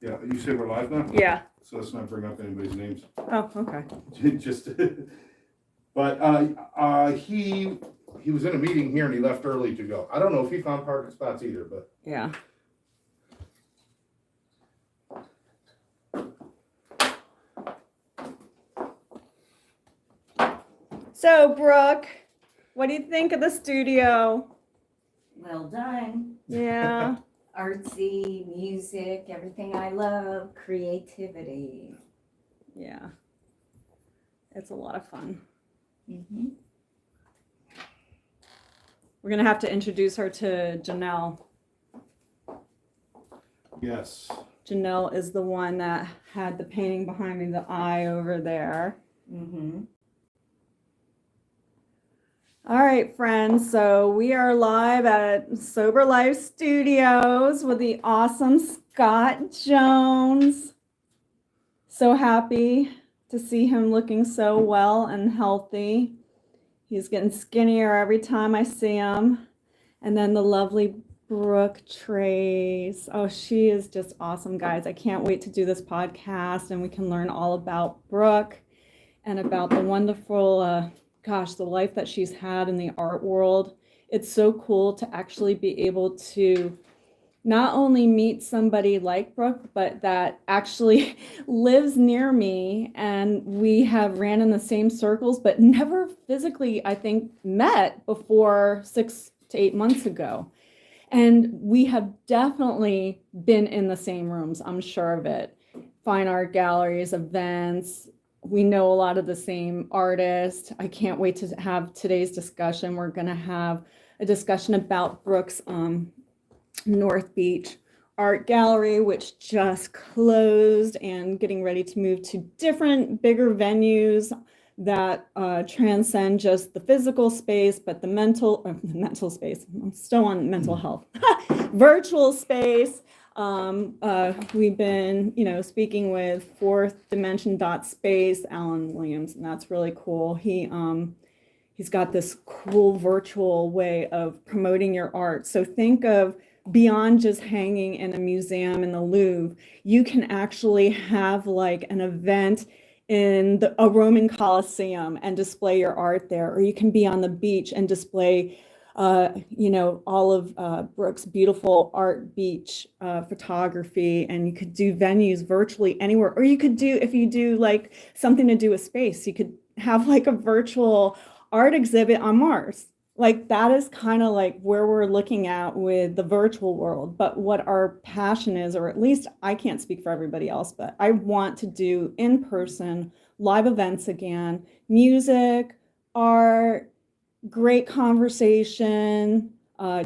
Yeah, you say we're live now? Yeah. So let's not bring up anybody's names. Oh, okay. Just, but he was in a meeting here and he left early to go. I don't know if he found parking spots either, but Yeah. So, Brooke, what do you think of the studio? Well done. Yeah. Artsy, music, everything I love, creativity. Yeah. It's a lot of fun. Mm-hmm. We're going to have to introduce her to Janelle. yes. Janelle is the one that had the painting behind me, the eye over there. Mm-hmm. All right, friends. So we are live at Sober Life Studios with the awesome Scott Jones. So happy to see him looking so well and healthy. He's getting skinnier every time I see him. And then the lovely Brooke Trace. Oh, she is just awesome, guys. I can't wait to do this podcast and we can learn all about Brooke and about the wonderful, the life that she's had in the art world. It's so cool to actually be able to not only meet somebody like Brooke, but that actually lives near me and we have ran in the same circles, but never physically, I think, met before 6 to 8 months ago. And we have definitely been in the same rooms, I'm sure of it. Fine art galleries, events. We know a lot of the same artists. I can't wait to have today's discussion. We're going to have a discussion about Brooke's North Beach Art Gallery, which just closed, and getting ready to move to different, bigger venues that transcend just the physical space, but the mental space. I'm still on mental health. Virtual space. We've been, speaking with Fourth Dimension Space, Alan Williams, and that's really cool. He's got this cool virtual way of promoting your art. So think of beyond just hanging in a museum in the Louvre, you can actually have like an event in a Roman Colosseum and display your art there, or you can be on the beach and display all of Brooke's beautiful art beach photography, and you could do venues virtually anywhere. Or you could do, if you do like something to do with space, you could have like a virtual art exhibit on Mars. Like that is kind of like where we're looking at with the virtual world. But what our passion is, or at least I can't speak for everybody else, but I want to do in-person live events again, music, art, great conversation,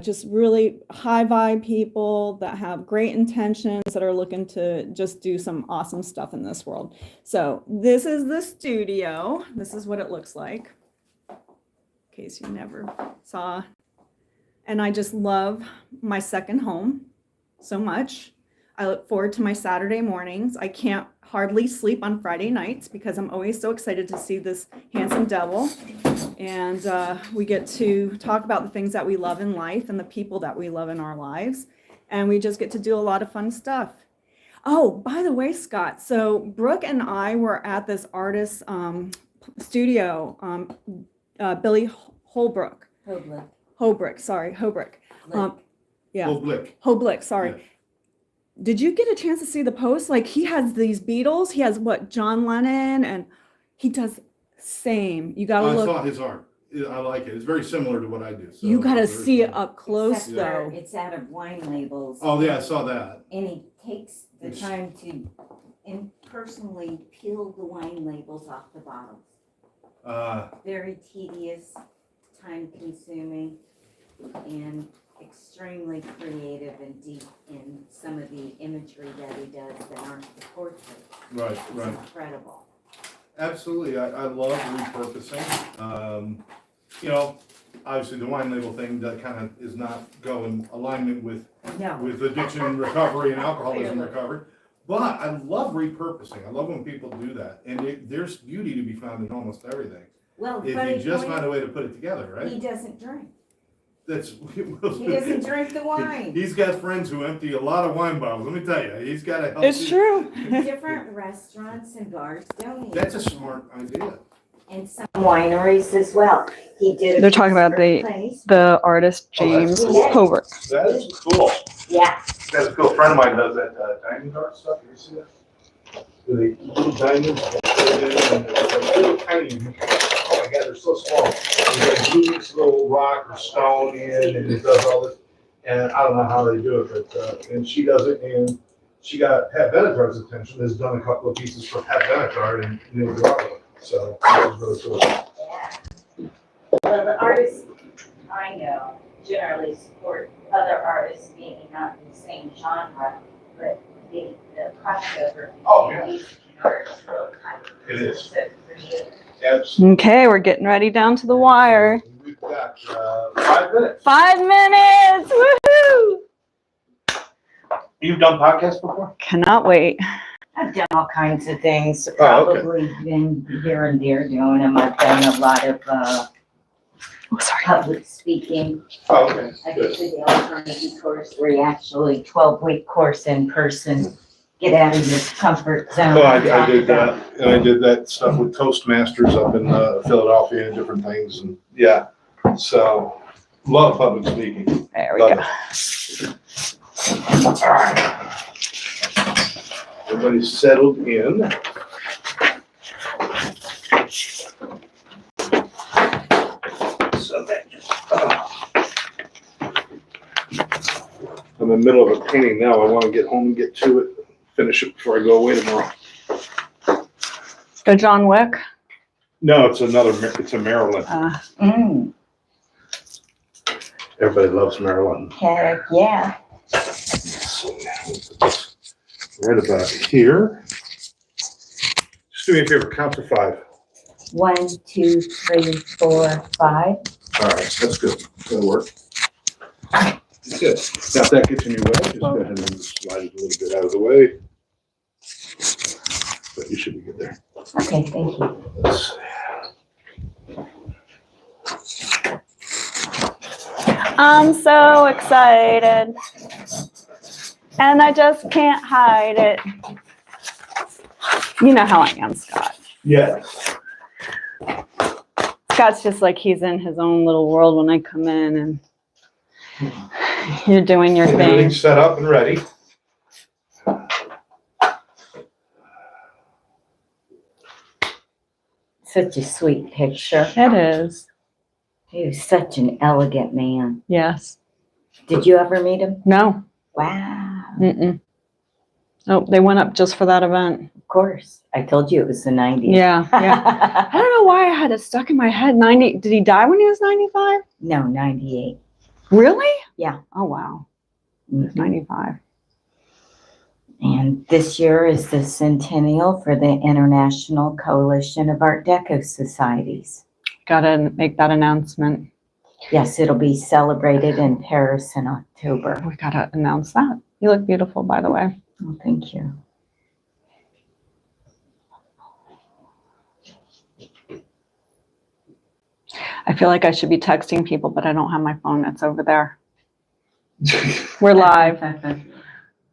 just really high vibe people that have great intentions that are looking to just do some awesome stuff in this world. So this is the studio. This is what it looks like, in case you never saw. And I just love my second home so much. I look forward to my Saturday mornings. I can't hardly sleep on Friday nights because I'm always so excited to see this handsome devil. And we get to talk about the things that we love in life and the people that we love in our lives. And we just get to do a lot of fun stuff. Oh, by the way, Scott, so Brooke and I were at this artist's studio, Billy Holbrook. Hobrick. Hoblick, sorry. Yeah. Did you get a chance to see the post? Like he has these Beatles, he has John Lennon, and he does same. You gotta look. I saw his art. I like it. It's very similar to what I do. So you gotta see it up close though. It's out of wine labels. Oh yeah, I saw that. And he takes the time to personally peel the wine labels off the bottles. Very tedious, time consuming, and extremely creative and deep in some of the imagery that he does that aren't the portraits. Right. It's incredible. Absolutely. I love repurposing. Obviously the wine label thing that kind of is not going alignment with addiction recovery and alcoholism recovery. But I love repurposing. I love when people do that. And there's beauty to be found in almost everything. Well, if you just find a way to put it together, right? He doesn't drink. That's. He doesn't drink the wine. He's got friends who empty a lot of wine bottles. Let me tell you, he's got a healthy. It's true. Different restaurants and bars donate. That's a smart idea. And some wineries as well. He did. They're talking about the artist James Hobart. That is cool. Yeah. That's a cool. Friend of mine does that diamond art stuff. You see that? With the little diamonds, and they're little tiny. Oh my God, they're so small. They glue this little rock or stone in, and it does all this. And I don't know how they do it, but and she does it, and she got Pat Benatar's attention. Has done a couple of pieces for Pat Benatar in New York. So that was really cool. Yeah. Well, the artists I know generally support other artists, maybe not in the same genre, but the crossover. Oh, yeah. These artists really kind of It is. so creative. Absolutely. Okay, we're getting ready down to the wire. We've got 5 minutes. 5 minutes. Woohoo! You've done podcasts before? Cannot wait. I've done all kinds of things, Oh, okay. probably been here and there doing them. I've done a lot of public speaking. Oh, okay. I Good. did the alternative course where you actually 12-week course in person, get out of your comfort zone. Well, I did that, and I did that stuff with Toastmasters up in Philadelphia and different things, and yeah. So, love public speaking. There we Love go. it. All right. Everybody's settled in. So that just, I'm in the middle of a painting now. I want to get home and get to it, finish it before I go away tomorrow. Go John Wick. No, it's a Maryland. Everybody loves Maryland. Heck, yeah. So now we put this right about here. Just do me a favor, count to 5. 1, 2, 3, 4, 5. All right, that's good. That'll work. Good. Now if that gets in your way, just go ahead and slide it a little bit out of the way. But you should be good there. Okay, thank you. Let's see. I'm so excited. And I just can't hide it. You know how I am, Scott. Yes. Scott's just like he's in his own little world when I come in and you're doing your thing. Everything's set up and ready. Such a sweet picture. It is. He was such an elegant man. Yes. Did you ever meet him? No. Wow. Mm-mm. Oh, they went up just for that event. Of course. I told you it was the 90s. Yeah, yeah. I don't know why I had it stuck in my head. 90. Did he die when he was 95? No, 98. Really? Yeah. Oh, wow. He was 95. And this year is the centennial for the International Coalition of Art Deco Societies. Gotta make that announcement. Yes, it'll be celebrated in Paris in October. We gotta announce that. You look beautiful, by the way. Oh, thank you. I feel like I should be texting people, but I don't have my phone. It's over there. We're live.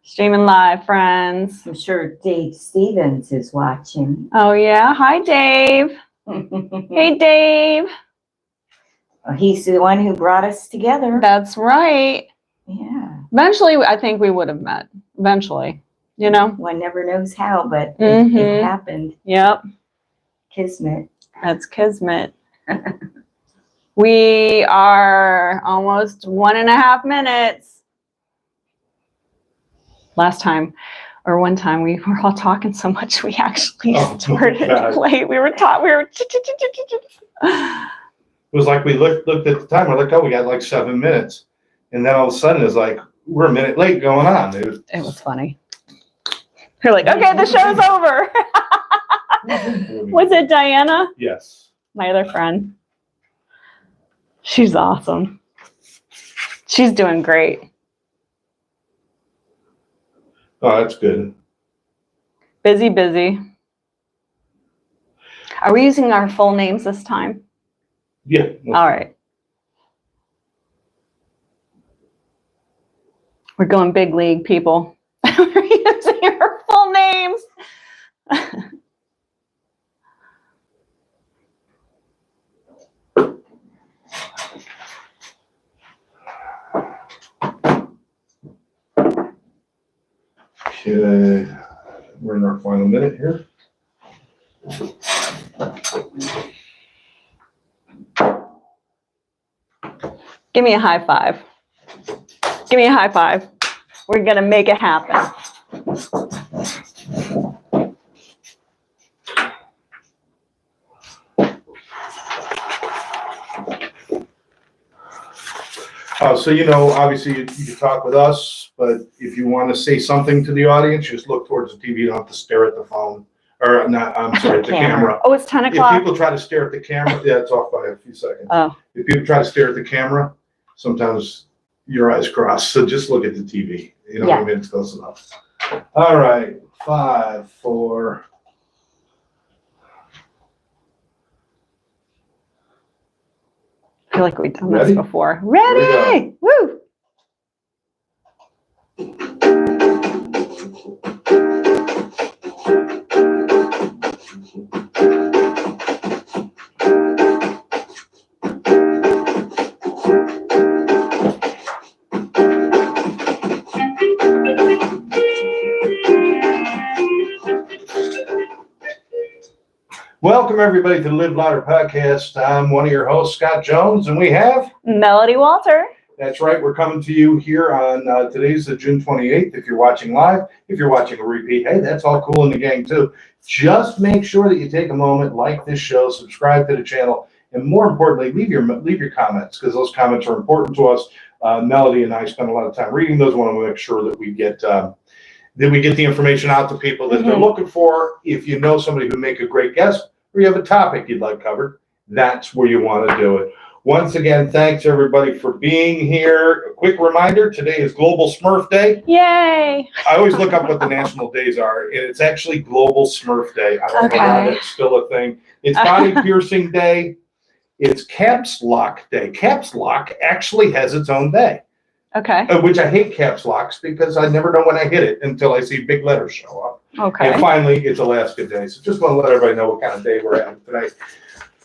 Streaming live, friends. I'm sure Dave Stevens is watching. Oh, yeah. Hi, Dave. Hey, Dave. Well, he's the one who brought us together. That's right. Yeah. Eventually, I think we would have met. Eventually, you know? One never knows how, but Mhm. it happened. Yep. Kismet. That's kismet. We are almost 1.5 minutes. One time we were all talking so much we actually started late. We were It was like we looked at the time, we're like, oh, we got like 7 minutes. And then all of a sudden it's like, we're a minute late going on. It was funny. You're like, okay, the show's over. Was it Diana? Yes. My other friend. She's awesome. She's doing great. Oh, that's good. Busy, busy. Are we using our full names this time? Yeah. All right. We're going big league, people. We're using our full names. Okay, we're in our final minute here. Give me a high five. Give me a high five. We're going to make it happen. So, obviously you can talk with us, but if you want to say something to the audience, just look towards the TV. You don't have to stare at the phone. Or not, I'm sorry, the camera. Oh, it's 10 If o'clock. people try to stare at the camera, yeah, it's off by a few seconds. Oh. If people try to stare at the camera, sometimes your eyes cross. So just look at the TV. You know what I mean? It's close enough. All right. 5, 4. I feel like we've done Ready? this before. Ready! Woo! Welcome, everybody, to the Live Louder podcast. I'm one of your hosts, Scott Jones, and we have Melodie Wolter. That's right. We're coming to you here on today's June 28th. If you're watching live, if you're watching a repeat, hey, that's all cool in the gang, too. Just make sure that you take a moment, like this show, subscribe to the channel, and more importantly, leave your comments, because those comments are important to us. Melodie and I spend a lot of time reading those. We want to make sure that we get the information out to people that they're looking for. If you know somebody who make a great guest, or you have a topic you'd like covered, that's where you want to do it. Once again, thanks everybody for being here. A quick reminder, today is Global Smurf Day. Yay! I always look up what the national days are, and it's actually Global Smurf Day. I don't know why that's still a thing. It's Body Piercing Day. It's Caps Lock Day. Caps Lock actually has its own day. Okay. Which I hate caps locks because I never know when I hit it until I see big letters show up. Okay. And finally, it's Alaska Day. So just want to let everybody know what kind of day we're having today.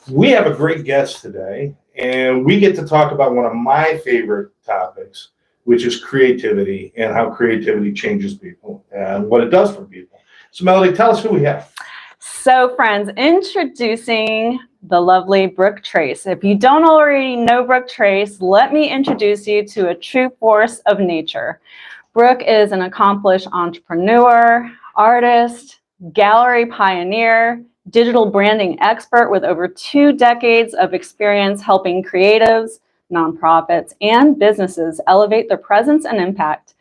We have a great guest today, and we get to talk about one of my favorite topics, which is creativity and how creativity changes people and what it does for people. So Melodie, tell us who we have. So friends, introducing the lovely Brooke Trace. If you don't already know Brooke Trace, let me introduce you to a true force of nature. Brooke is an accomplished entrepreneur, artist, gallery pioneer, digital branding expert with over 2 decades of experience helping creatives, nonprofits, and businesses elevate their presence and impact.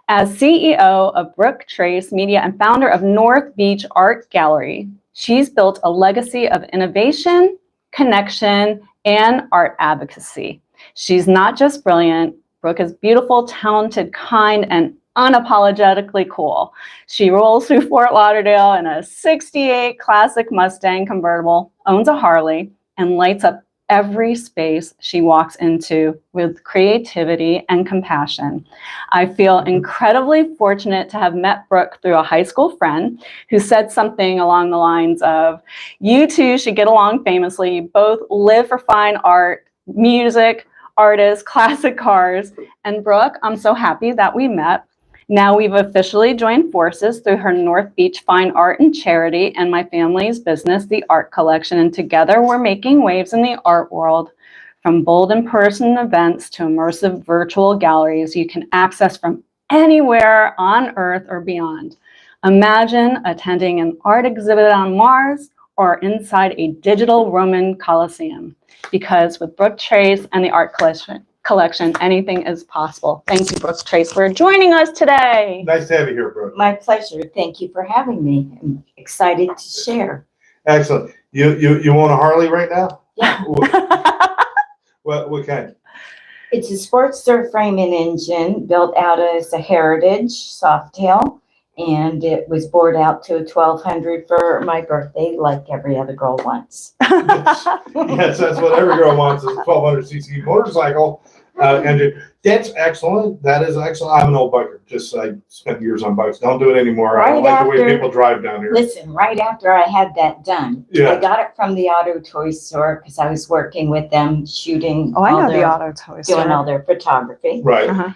As CEO of Brooke Trace Media and founder of North Beach Art Gallery, she's built a legacy of innovation, connection, and art advocacy. She's not just brilliant. Brooke is beautiful, talented, kind, and unapologetically cool. She rolls through Fort Lauderdale in a '68 classic Mustang convertible, owns a Harley, and lights up every space she walks into with creativity and compassion. I feel incredibly fortunate to have met Brooke through a high school friend who said something along the lines of, "You two should get along famously. You both live for fine art, music, artists, classic cars." And Brooke, I'm so happy that we met. Now we've officially joined forces through her North Beach Fine Art and Charity and my family's business, The Art Collection. And together we're making waves in the art world, from bold in-person events to immersive virtual galleries you can access from anywhere on Earth or beyond. Imagine attending an art exhibit on Mars or inside a digital Roman Colosseum. Because with Brooke Trace and the Art Collection, anything is possible. Thank you, Brooke Trace, for joining us today. Nice to have you here, Brooke. My pleasure. Thank you for having me. I'm excited to share. Excellent. You own a Harley right now? Yeah. What kind? It's a Sportster frame and engine built out as a Heritage Softail, and it was bored out to a 1200 for my birthday, like every other girl wants. Yes, that's what every girl wants, is a 1200cc motorcycle. Andrew, that's excellent. That is excellent. I'm an old biker. I spent years on bikes. Don't do it anymore. I don't like the way people drive down here. Listen, right after I had that done, I got it from the auto toy store because I was working with them shooting. Oh, I know the auto toy store. Doing all their photography. Right. Uh-huh.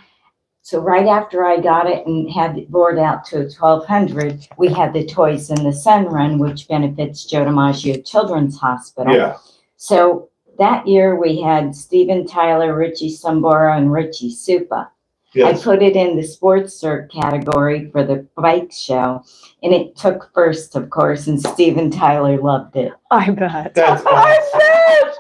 So right after I got it and had it bored out to 1,200, we had the Toys in the Sun run, which benefits Joe DiMaggio Children's Hospital. Yeah. So that year we had Steven Tyler, Richie Sambora, and Richie Supa. Yes. I put it in the sports cert category for the bike show, and it took first, of course, and Steven Tyler loved it. I bet. That's I bet.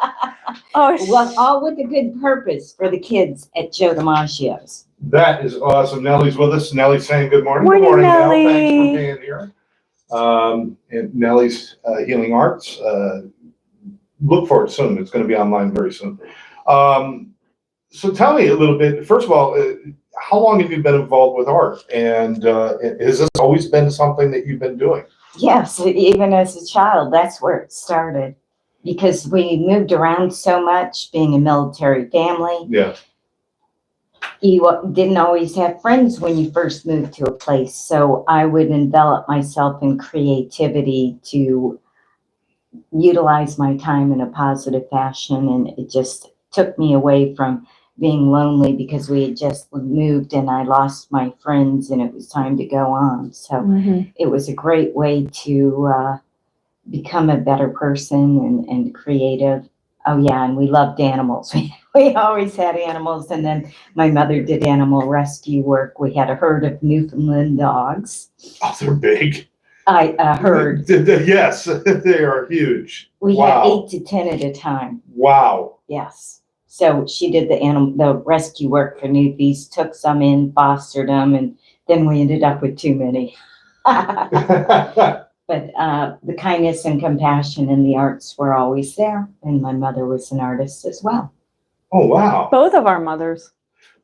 Oh, well, all with a good purpose for the kids at Joe DiMaggio's. That is awesome. Nellie's with us. Nellie's saying good morning. Morning, Good morning, Nellie. Nell. Thanks for being here. And Nellie's Healing Arts. Look for it soon. It's going to be online very soon. So tell me a little bit. First of all, how long have you been involved with art? And has this always been something that you've been doing? Yes, even as a child, that's where it started. Because we moved around so much, being a military family. Yeah. You didn't always have friends when you first moved to a place. So I would envelop myself in creativity to utilize my time in a positive fashion. And it just took me away from being lonely because we had just moved and I lost my friends and it was time to go on. So it was a great way to become a better person and creative. Oh yeah, and we loved animals. We always had animals, and then my mother did animal rescue work. We had a herd of Newfoundland dogs. Oh, they're big. A herd. Yes, they are huge. We had 8 to 10 at a time. Wow. Yes. So she did the rescue work for Newfies, took some in, fostered them, and then we ended up with too many. But the kindness and compassion and the arts were always there. And my mother was an artist as well. Oh, wow. Both of our mothers.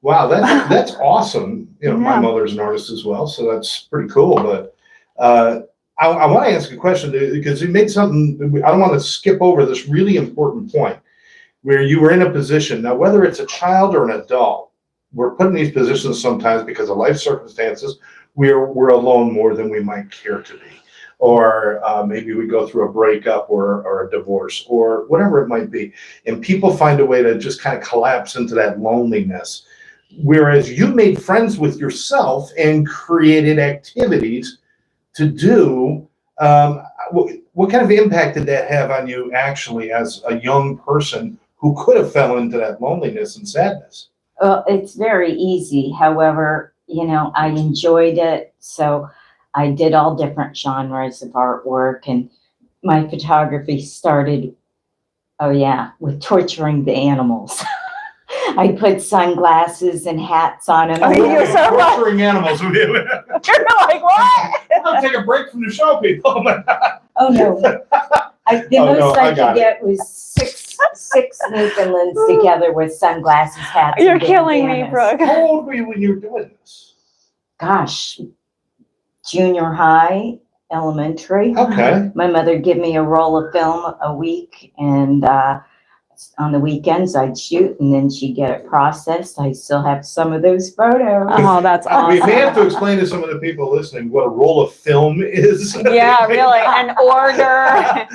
Wow, that's awesome. You know, my mother's an artist as well, so that's pretty cool. But I want to ask a question because you made something, I don't want to skip over this really important point where you were in a position. Now, whether it's a child or an adult, we're put in these positions sometimes because of life circumstances. We're alone more than we might care to be. Or maybe we go through a breakup or a divorce or whatever it might be. And people find a way to just kind of collapse into that loneliness. Whereas you made friends with yourself and created activities to do. What kind of impact did that have on you actually as a young person who could have fell into that loneliness and sadness? Well, it's very easy. However, I enjoyed it. So I did all different genres of artwork, and my photography started, with torturing the animals. I put sunglasses and hats on them. You're so torturing animals. You're like, what? We're going to take a break from the show, people. Oh, no. The most I could get was six Newfoundlands together with sunglasses, hats. You're killing me, Brooke. How old were you when you were doing this? Gosh. Junior high, elementary. Okay. My mother gave me a roll of film a week, and on the weekends I'd shoot, and then she'd get it processed. I still have some of those photos. Oh, that's awesome. We may have to explain to some of the people listening what a roll of film is. Yeah, really, an order.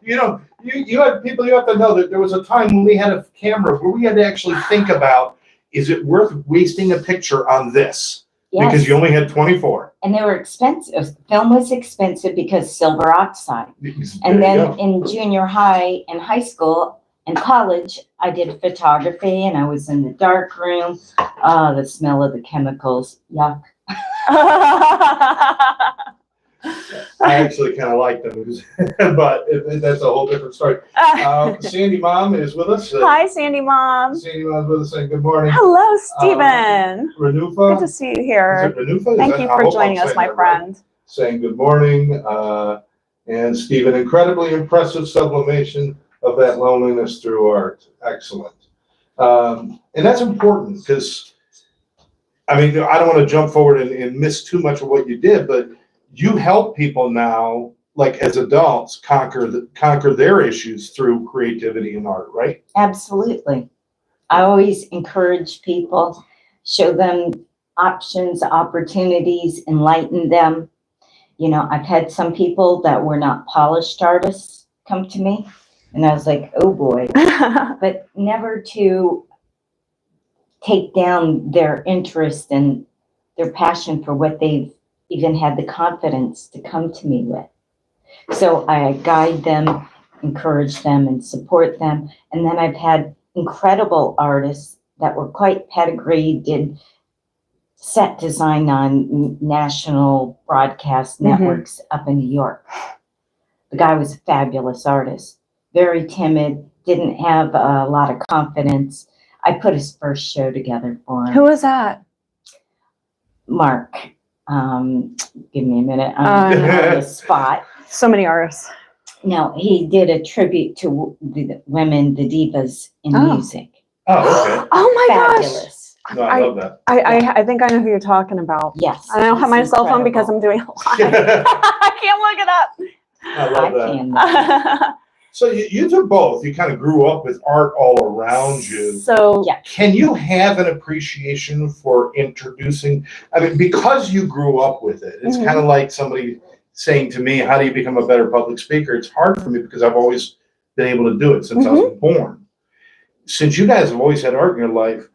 You have people, you have to know that there was a time when we had a camera where we had to actually think about, is it worth wasting a picture on this? Yes. Because you only had 24. And they were expensive. Film was expensive because silver oxide. And then in junior high and high school and college, I did photography and I was in the dark room. The smell of the chemicals. Yuck. I actually kind of like them, but that's a whole different story. Sandy Mom is with us. Hi, Sandy Mom. Sandy Mom's with us saying good morning. Hello, Stephen. Renufa. Good to see you here. Is it Renufa? Thank you for joining us, my friend. Right. Saying good morning. And Stephen, incredibly impressive sublimation of that loneliness through art. Excellent. And that's important because, I don't want to jump forward and miss too much of what you did, but you help people now, like as adults, conquer their issues through creativity and art, right? Absolutely. I always encourage people, show them options, opportunities, enlighten them. You know, I've had some people that were not polished artists come to me, and I was like, oh boy, but never to take down their interest and their passion for what they've even had the confidence to come to me with. So I guide them, encourage them, and support them. And then I've had incredible artists that were quite pedigreed, did set design on national broadcast networks up in New York. The guy was a fabulous artist, very timid, didn't have a lot of confidence. I put his first show together for him. Who was that? Mark. Give me a minute. I'm on the spot. So many artists. No, he did a tribute to the women, the divas in music. Oh, okay. Oh my Fabulous. gosh. No, I love that. I think I know who you're talking about. Yes. I don't have my cell phone because I'm doing a lot. I can't look it up. I love that. Can. So you two both, you kind of grew up with art all around you. So Yeah. Can you have an appreciation for introducing, I mean, because you grew up with it, it's kind of like somebody saying to me, how do you become a better public speaker? It's hard for me because I've always been able to do it since I was born. Since you guys have always had art in your life,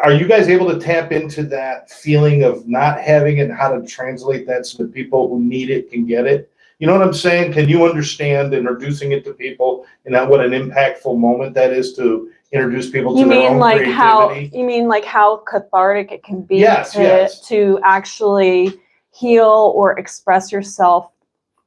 are you guys able to tap into that feeling of not having it and how to translate that so that people who need it can get it? You know what I'm saying? Can you understand introducing it to people and what an impactful moment that is to introduce people to their own creativity? You mean like how cathartic it can be Yes. to actually heal or express yourself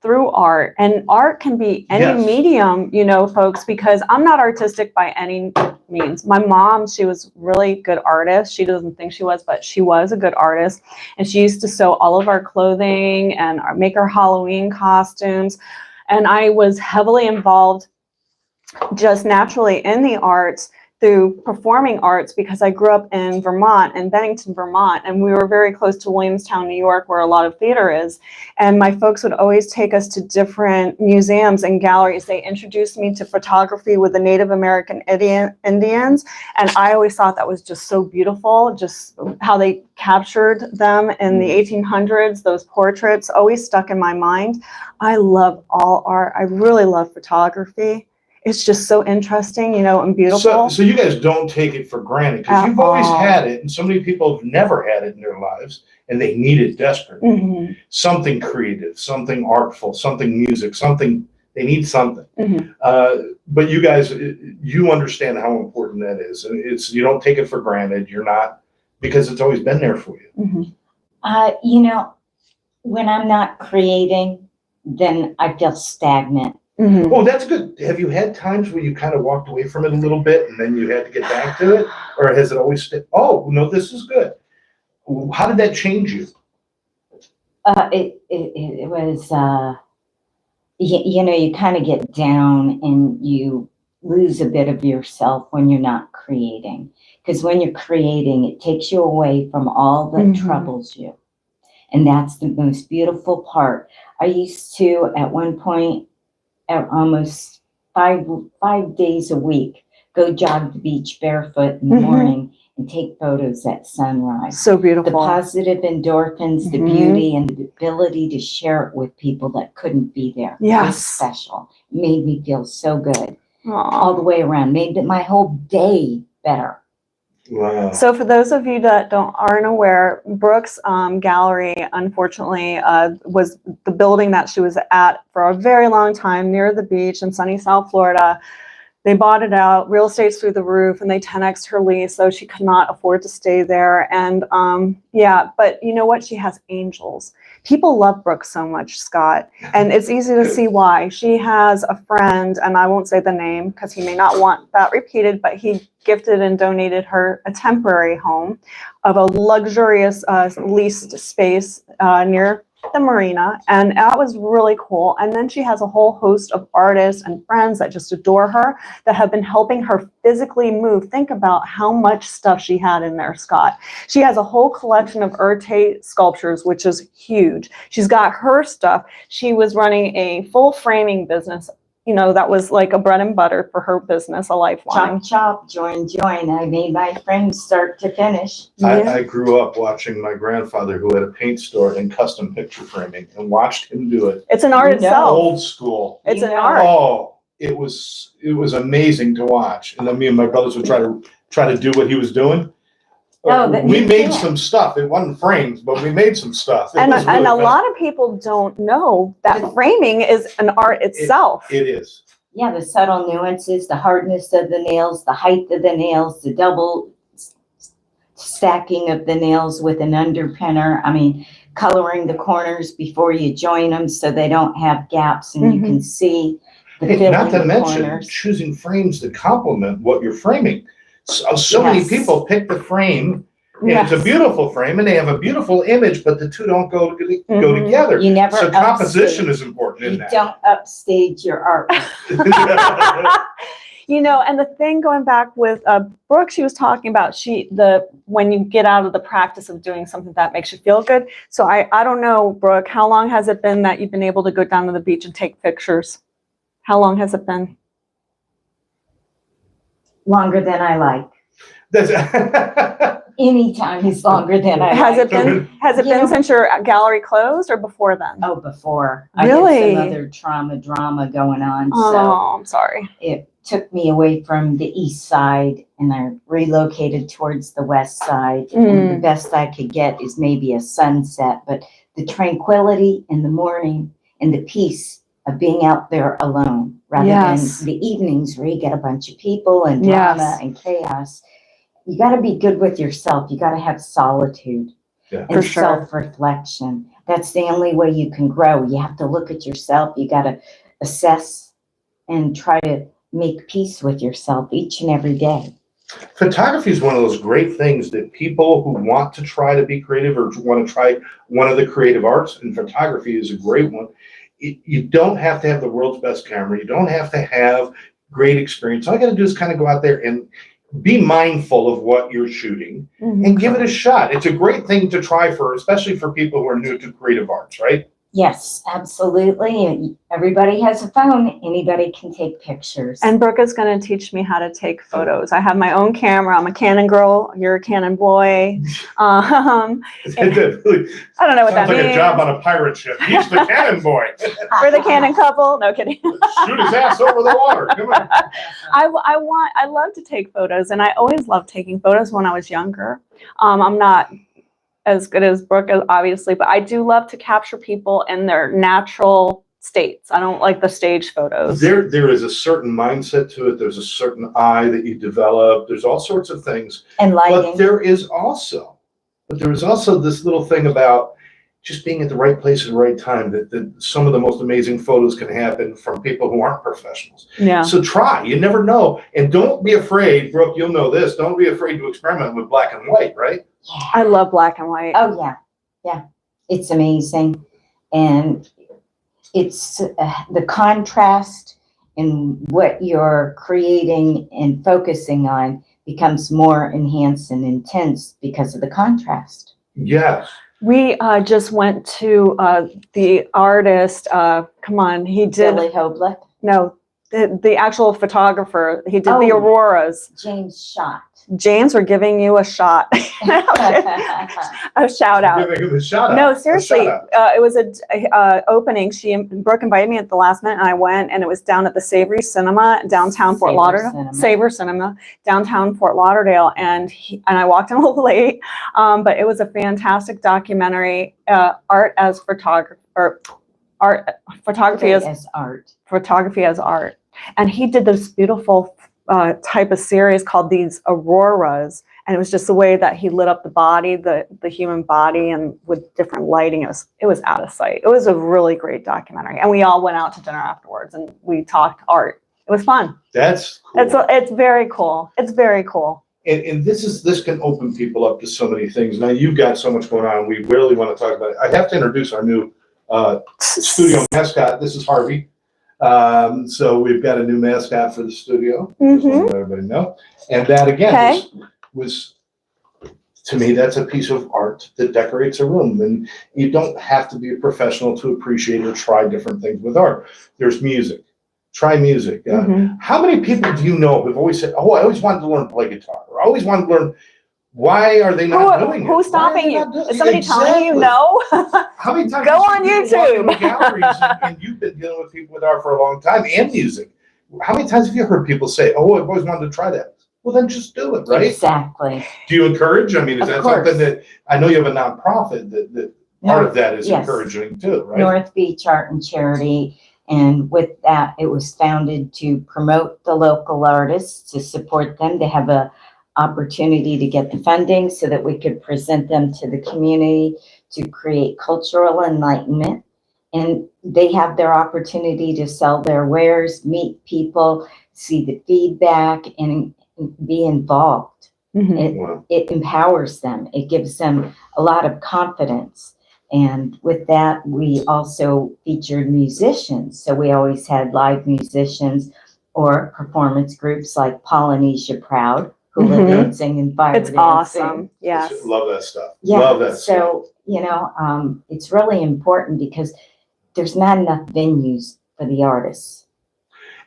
through art? And art can be any medium, you know, folks, because I'm not artistic by any means. My mom, she was really good artist. She doesn't think she was, but she was a good artist. And she used to sew all of our clothing and make our Halloween costumes. And I was heavily involved just naturally in the arts through performing arts because I grew up in Vermont, in Bennington, Vermont, and we were very close to Williamstown, New York, where a lot of theater is. And my folks would always take us to different museums and galleries. They introduced me to photography with the Native American Indians, and I always thought that was just so beautiful, just how they captured them in the 1800s. Those portraits always stuck in my mind. I love all art. I really love photography. It's just so interesting, you know, and beautiful. So you guys don't take it for granted because you've always had it, and so many people have never had it in their lives, and they need it desperately. Something creative, something artful, something music, something, they need something. But you guys, you understand how important that is. And you don't take it for granted. You're not, because it's always been there for you. You know, when I'm not creating, then I feel stagnant. Oh, that's good. Have you had times where you kind of walked away from it a little bit and then you had to get back to it? Or has it always stayed? Oh, no, this is good. How did that change you? It was, you know, you kind of get down and you lose a bit of yourself when you're not creating. Because when you're creating, it takes you away from all that troubles you. And that's the most beautiful part. I used to, at one point, almost five days a week, go jog the beach barefoot in the morning and take photos at sunrise. So beautiful. The positive endorphins, the beauty, and the ability to share it with people that couldn't be there. Yes. It was special. It made me feel so good. Aww. All the way around. Made my whole day better. Wow. So for those of you that aren't aware, Brooke's gallery, unfortunately, was the building that she was at for a very long time near the beach in sunny South Florida. They bought it out, real estate's through the roof, and they 10x'd her lease, so she could not afford to stay there. And yeah, but you know what? She has angels. People love Brooke so much, Scott, and it's easy to see why. She has a friend, and I won't say the name because he may not want that repeated, but he gifted and donated her a temporary home of a luxurious leased space near the marina, and that was really cool. And then she has a whole host of artists and friends that just adore her, that have been helping her physically move. Think about how much stuff she had in there, Scott. She has a whole collection of Urte sculptures, which is huge. She's got her stuff. She was running a full framing business that was like a bread and butter for her business, a lifeline. Chop, chop, join, join. I made my friends start to finish. I grew up watching my grandfather, who had a paint store and custom picture framing, and watched him do it. It's an art itself. Old school. It's an art. Oh, it was amazing to watch. And then me and my brothers would try to do what he was doing. We made some stuff. It wasn't frames, but we made some stuff. And a lot of people don't know that framing is an art itself. It is. Yeah, the subtle nuances, the hardness of the nails, the height of the nails, the double stacking of the nails with an underpinner. I mean, coloring the corners before you join them so they don't have gaps and you can see the filling Not to mention corners. choosing frames that complement what you're framing. So many people pick the frame, and it's a beautiful frame, and they have a beautiful image, but the two don't go together. You never So composition upstage. is important in You that. don't upstage your art. And the thing going back with Brooke, she was talking about when you get out of the practice of doing something that makes you feel good. So I don't know, Brooke, how long has it been that you've been able to go down to the beach and take pictures? How long has it been? Longer than I like. That's Any time is longer than I Has like. it been since your gallery closed or before then? Oh, before. Really? I had some other drama going on. Oh, I'm sorry. So it took me away from the east side and I relocated towards the west side. And the best I could get is maybe a sunset, but the tranquility in the morning and the peace of being out there alone rather than the evenings where you get a bunch of people and drama and chaos. You got to be good with yourself. You got to have solitude and self-reflection. That's the only way you can grow. You have to look at yourself. You got to assess and try to make peace with yourself each and every day. Photography is one of those great things that people who want to try to be creative or want to try one of the creative arts, and photography is a great one. You don't have to have the world's best camera. You don't have to have great experience. All you got to do is kind of go out there and be mindful of what you're shooting and give it a shot. It's a great thing to try especially for people who are new to creative arts, right? Yes, absolutely. Everybody has a phone. Anybody can take pictures. And Brooke is going to teach me how to take photos. I have my own camera. I'm a Canon girl. You're a Canon boy. I don't know what that Sounds like means. a job on a pirate ship. He's the Canon boy. We're the Canon couple. No kidding. Shoot his ass over the water. Come on. I love to take photos, and I always loved taking photos when I was younger. I'm not as good as Brooke, obviously, but I do love to capture people in their natural states. I don't like the stage photos. There is a certain mindset to it. There's a certain eye that you develop. There's all sorts of things. And lighting. But there is also this little thing about just being at the right place at the right time, that some of the most amazing photos can happen from people who aren't professionals. Yeah. So try, you never know. And don't be afraid, Brooke, you'll know this, don't be afraid to experiment with black and white, right? I love black and white. Oh, yeah. Yeah. It's amazing. And it's the contrast in what you're creating and focusing on becomes more enhanced and intense because of the contrast. Yes. We just went to the artist, come on, he did, Billy Hoblet. no, the actual photographer, he did the auroras. James Schott. James, we're giving you a shot. A shout out. Give him a shout out. No, seriously, A shout out. it was a opening. Brooke invited me at the last minute, and I went, and it was down at the Savory Cinema downtown Fort Lauderdale. Savor Cinema downtown Fort Lauderdale, and I walked in a little late, but it was a fantastic documentary. Art as photography, or photography as art. Photography as art, and he did this beautiful type of series called these auroras, and it was just the way that he lit up the body, the human body, and with different lighting. It was out of sight. It was a really great documentary, and we all went out to dinner afterwards and we talked art. It was fun. That's cool. It's very cool. It's very cool. And this can open people up to so many things. Now you've got so much going on. We really want to talk about it. I have to introduce our new studio mascot. This is Harvey. So we've got a new mascot for the studio. Just want to let everybody know. And that again was to me, that's a piece of art that decorates a room. And you don't have to be a professional to appreciate or try different things with art. There's music, try music. How many people do you know who've always said, "Oh, I always wanted to learn to play guitar," or "I always wanted to learn"? Why are they not doing it? Who's stopping you? Is somebody telling you Exactly. no? How many times Go do you on see people walking YouTube. in galleries, and you've been dealing with people with art for a long time and music? How many times have you heard people say, "Oh, I've always wanted to try that"? Well, then just do it, right? Exactly. Do you encourage? I mean, is Of that course. something that, I know you have a nonprofit that part of that is Yes. encouraging too, right? North Beach Art and Charity. And with that, it was founded to promote the local artists, to support them, to have a opportunity to get the funding so that we could present them to the community, to create cultural enlightenment. And they have their opportunity to sell their wares, meet people, see the feedback, and be involved. It empowers them. It gives them a lot of confidence. And with that, we also featured musicians. So we always had live musicians or performance groups like Polynesia Proud, who live and sing and fire It's dancing. awesome. Yes. Love that stuff. Yeah. Love that stuff. So, it's really important because there's not enough venues for the artists.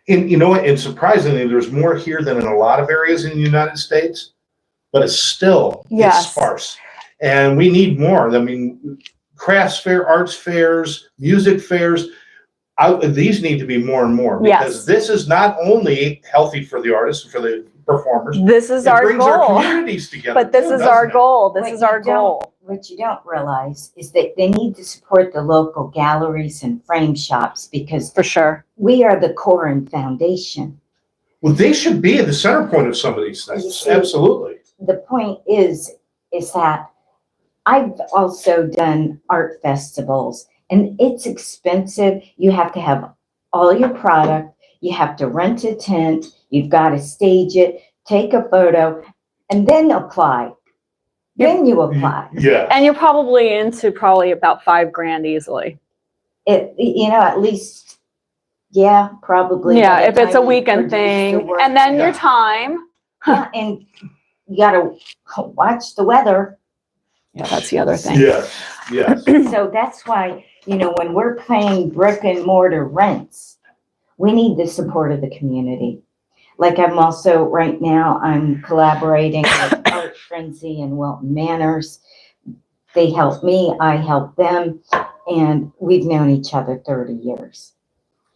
And you know what? And surprisingly, there's more here than in a lot of areas in the United States, but it's still it's sparse. And we need more. I mean, crafts fair, arts fairs, music fairs. These need to be more and more, because this is not only healthy for the artists and for the performers. This is our brings goal. Our communities together. But this is our goal. This is our goal. What you don't realize is that they need to support the local galleries and frame shops, because For sure. we are the core and foundation. Well, they should be at the center point of some of these things. See, Absolutely. The point is that I've also done art festivals, and it's expensive. You have to have all your product. You have to rent a tent. You've got to stage it, take a photo, and then apply. Then you apply. Yeah. And you're probably into about $5,000 easily. At least, yeah, probably. Yeah, if it's a weekend thing. And then your time. Yeah, and you got to watch the weather. Yeah, that's the other thing. Yes. Yes. So that's why, when we're paying brick and mortar rents, we need the support of the community. Like I'm collaborating with Art Frenzy and Wilton Manors. They help me, I help them, and we've known each other 30 years.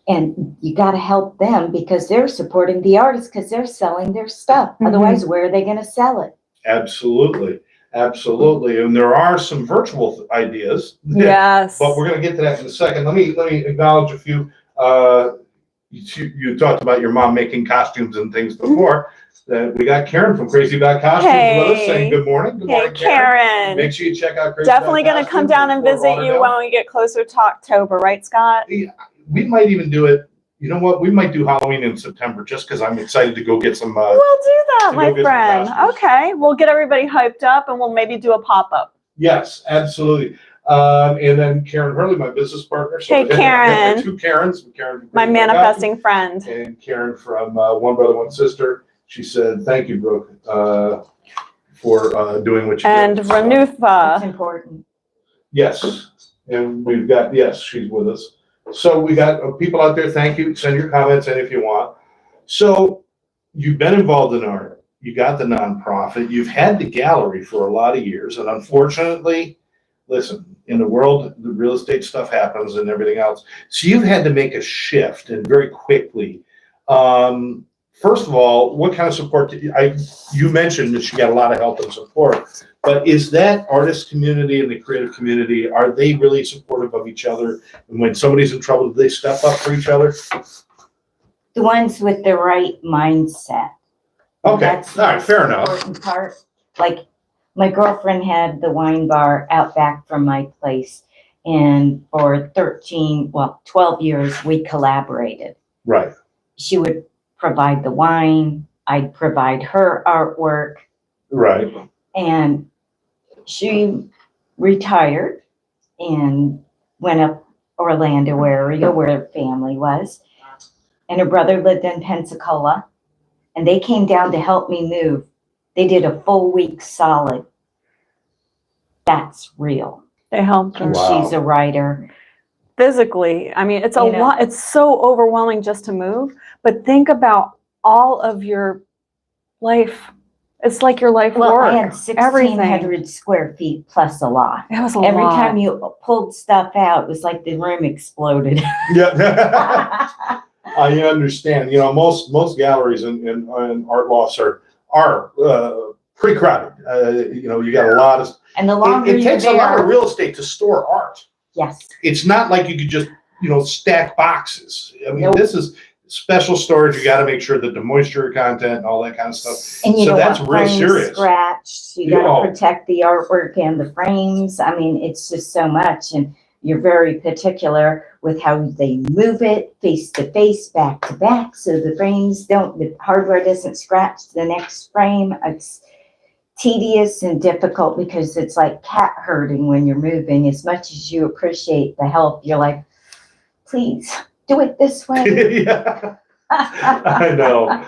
And you got to help them because they're supporting the artists, because they're selling their stuff. Otherwise, where are they going to sell it? Absolutely. Absolutely. And there are some virtual ideas. Yes. But we're going to get to that in a second. Let me acknowledge a few. You talked about your mom making costumes and things before. We got Karen from Crazy About Costumes with us saying good morning. Good morning, Karen. Make sure you check out Crazy Definitely About going to come Costumes down and visit you when we get closer to October, right, Scott? We might even do it. You know what? We might do Halloween in September just because I'm excited to go get some. We'll do that, my friend. Okay. We'll get everybody hyped up and we'll maybe do a pop-up. Yes, absolutely. And then Karen Hurley, my business partner. So hey, Karen. My two Karens. Karen my manifesting friend. And Karen from One Brother, One Sister. She said, thank you, Brooke, for doing what you and did. And Ranufa. That's important. Yes. And we've got, she's with us. So we got people out there. Thank you. Send your comments in if you want. So you've been involved in art. You got the nonprofit. You've had the gallery for a lot of years. And unfortunately, listen, in the world, the real estate stuff happens and everything else. So you've had to make a shift, and very quickly. First of all, what kind of support you mentioned that you got a lot of help and support, but is that artist community and the creative community, are they really supportive of each other? And when somebody's in trouble, do they step up for each other? The ones with the right mindset. Okay, That's all right, fair enough. Important part. Like my girlfriend had the wine bar out back from my place, and for 12 years we collaborated. Right. She would provide the wine, I'd provide her artwork. Right. And she retired and went up Orlando area where her family was. And her brother lived in Pensacola. And they came down to help me move. They did a full week solid. That's real. They helped her. And Wow. she's a writer. physically. I mean, it's a You know. lot. It's so overwhelming just to move. But think about all of your life. It's like your life Well, work. I had everything. 1,600 square feet plus a lot. It was a Every lot. time you pulled stuff out, it was like the room exploded. Yeah. I understand. You know, most galleries and art lofts are pretty crowded. You know, you got a lot of. And the longer It takes you're a lot there, of real estate to store art. yes. It's not like you could just, you know, stack boxes. I mean, Nope. this is special storage. You got to make sure that the moisture content and all that kind of stuff. And you So don't that's want real frames serious. scratched. You Yeah. got to protect the artwork and the frames. I mean, it's just so much. And you're very particular with how they move it face to face, back to back, so the frames don't, the hardware doesn't scratch the next frame. It's tedious and difficult because it's like cat herding when you're moving. As much as you appreciate the help, you're like, please do it this way. Yeah. I know.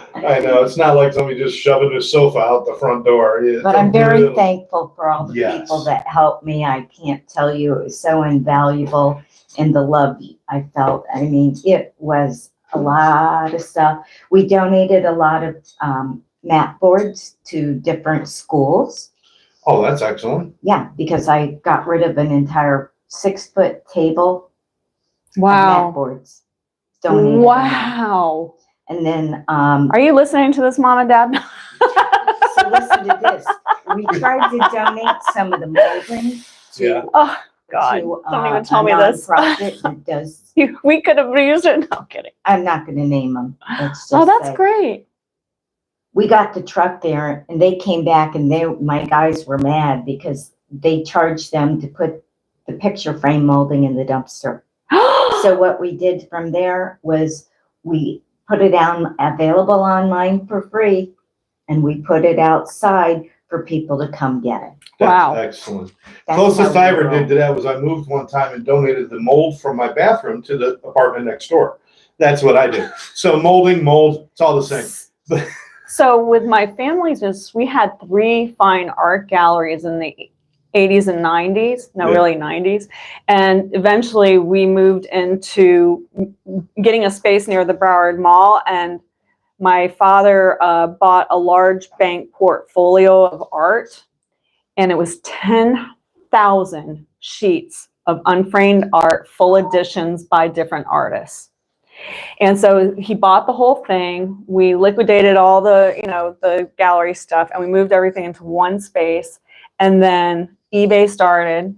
It's not like somebody just shoving a sofa out the front door. But I'm very thankful for all the Yes. people that helped me. I can't tell you, it was so invaluable, and the love I felt. I mean, it was a lot of stuff. We donated a lot of mat boards to different schools. Oh, that's excellent. Yeah, because I got rid of an entire 6-foot table of mat boards. Donated them. Wow. And then Are you listening to this, Mom and Dad? so listen to this. We tried to donate some of the molding to, Yeah. Oh God! to Don't even tell a me this. nonprofit that does. We could have used it. No, I'm kidding. I'm not going to name them. Oh, that's great. We got the truck there, and they came back, and my guys were mad because they charged them to put the picture frame molding in the dumpster. So what we did from there was we put it on available online for free, and we put it outside for people to come get it. Wow. That's excellent. That's Closest how I we ever roll. did to that was I moved one time and donated the mold from my bathroom to the apartment next door. That's what I did. So mold, it's all the same. So with my family, we had 3 fine art galleries in the 80s and 90s. No, Yeah. really 90s. And eventually we moved into getting a space near the Broward Mall. And my father bought a large bank portfolio of art. And it was 10,000 sheets of unframed art, full editions by different artists. And so he bought the whole thing. We liquidated all the, the gallery stuff, and we moved everything into one space. And then eBay started.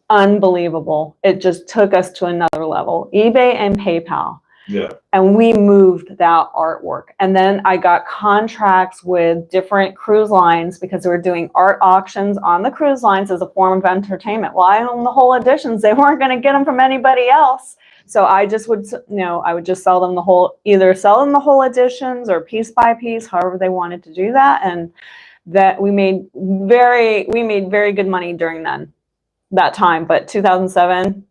Unbelievable. It just took us to another level. eBay and PayPal. Yeah. And we moved that artwork. And then I got contracts with different cruise lines because we were doing art auctions on the cruise lines as a form of entertainment. Well, I own the whole editions. They weren't going to get them from anybody else. So I just would, I would just sell them either sell them the whole editions or piece by piece, however they wanted to do that. And that we made very good money during that time. But 2007,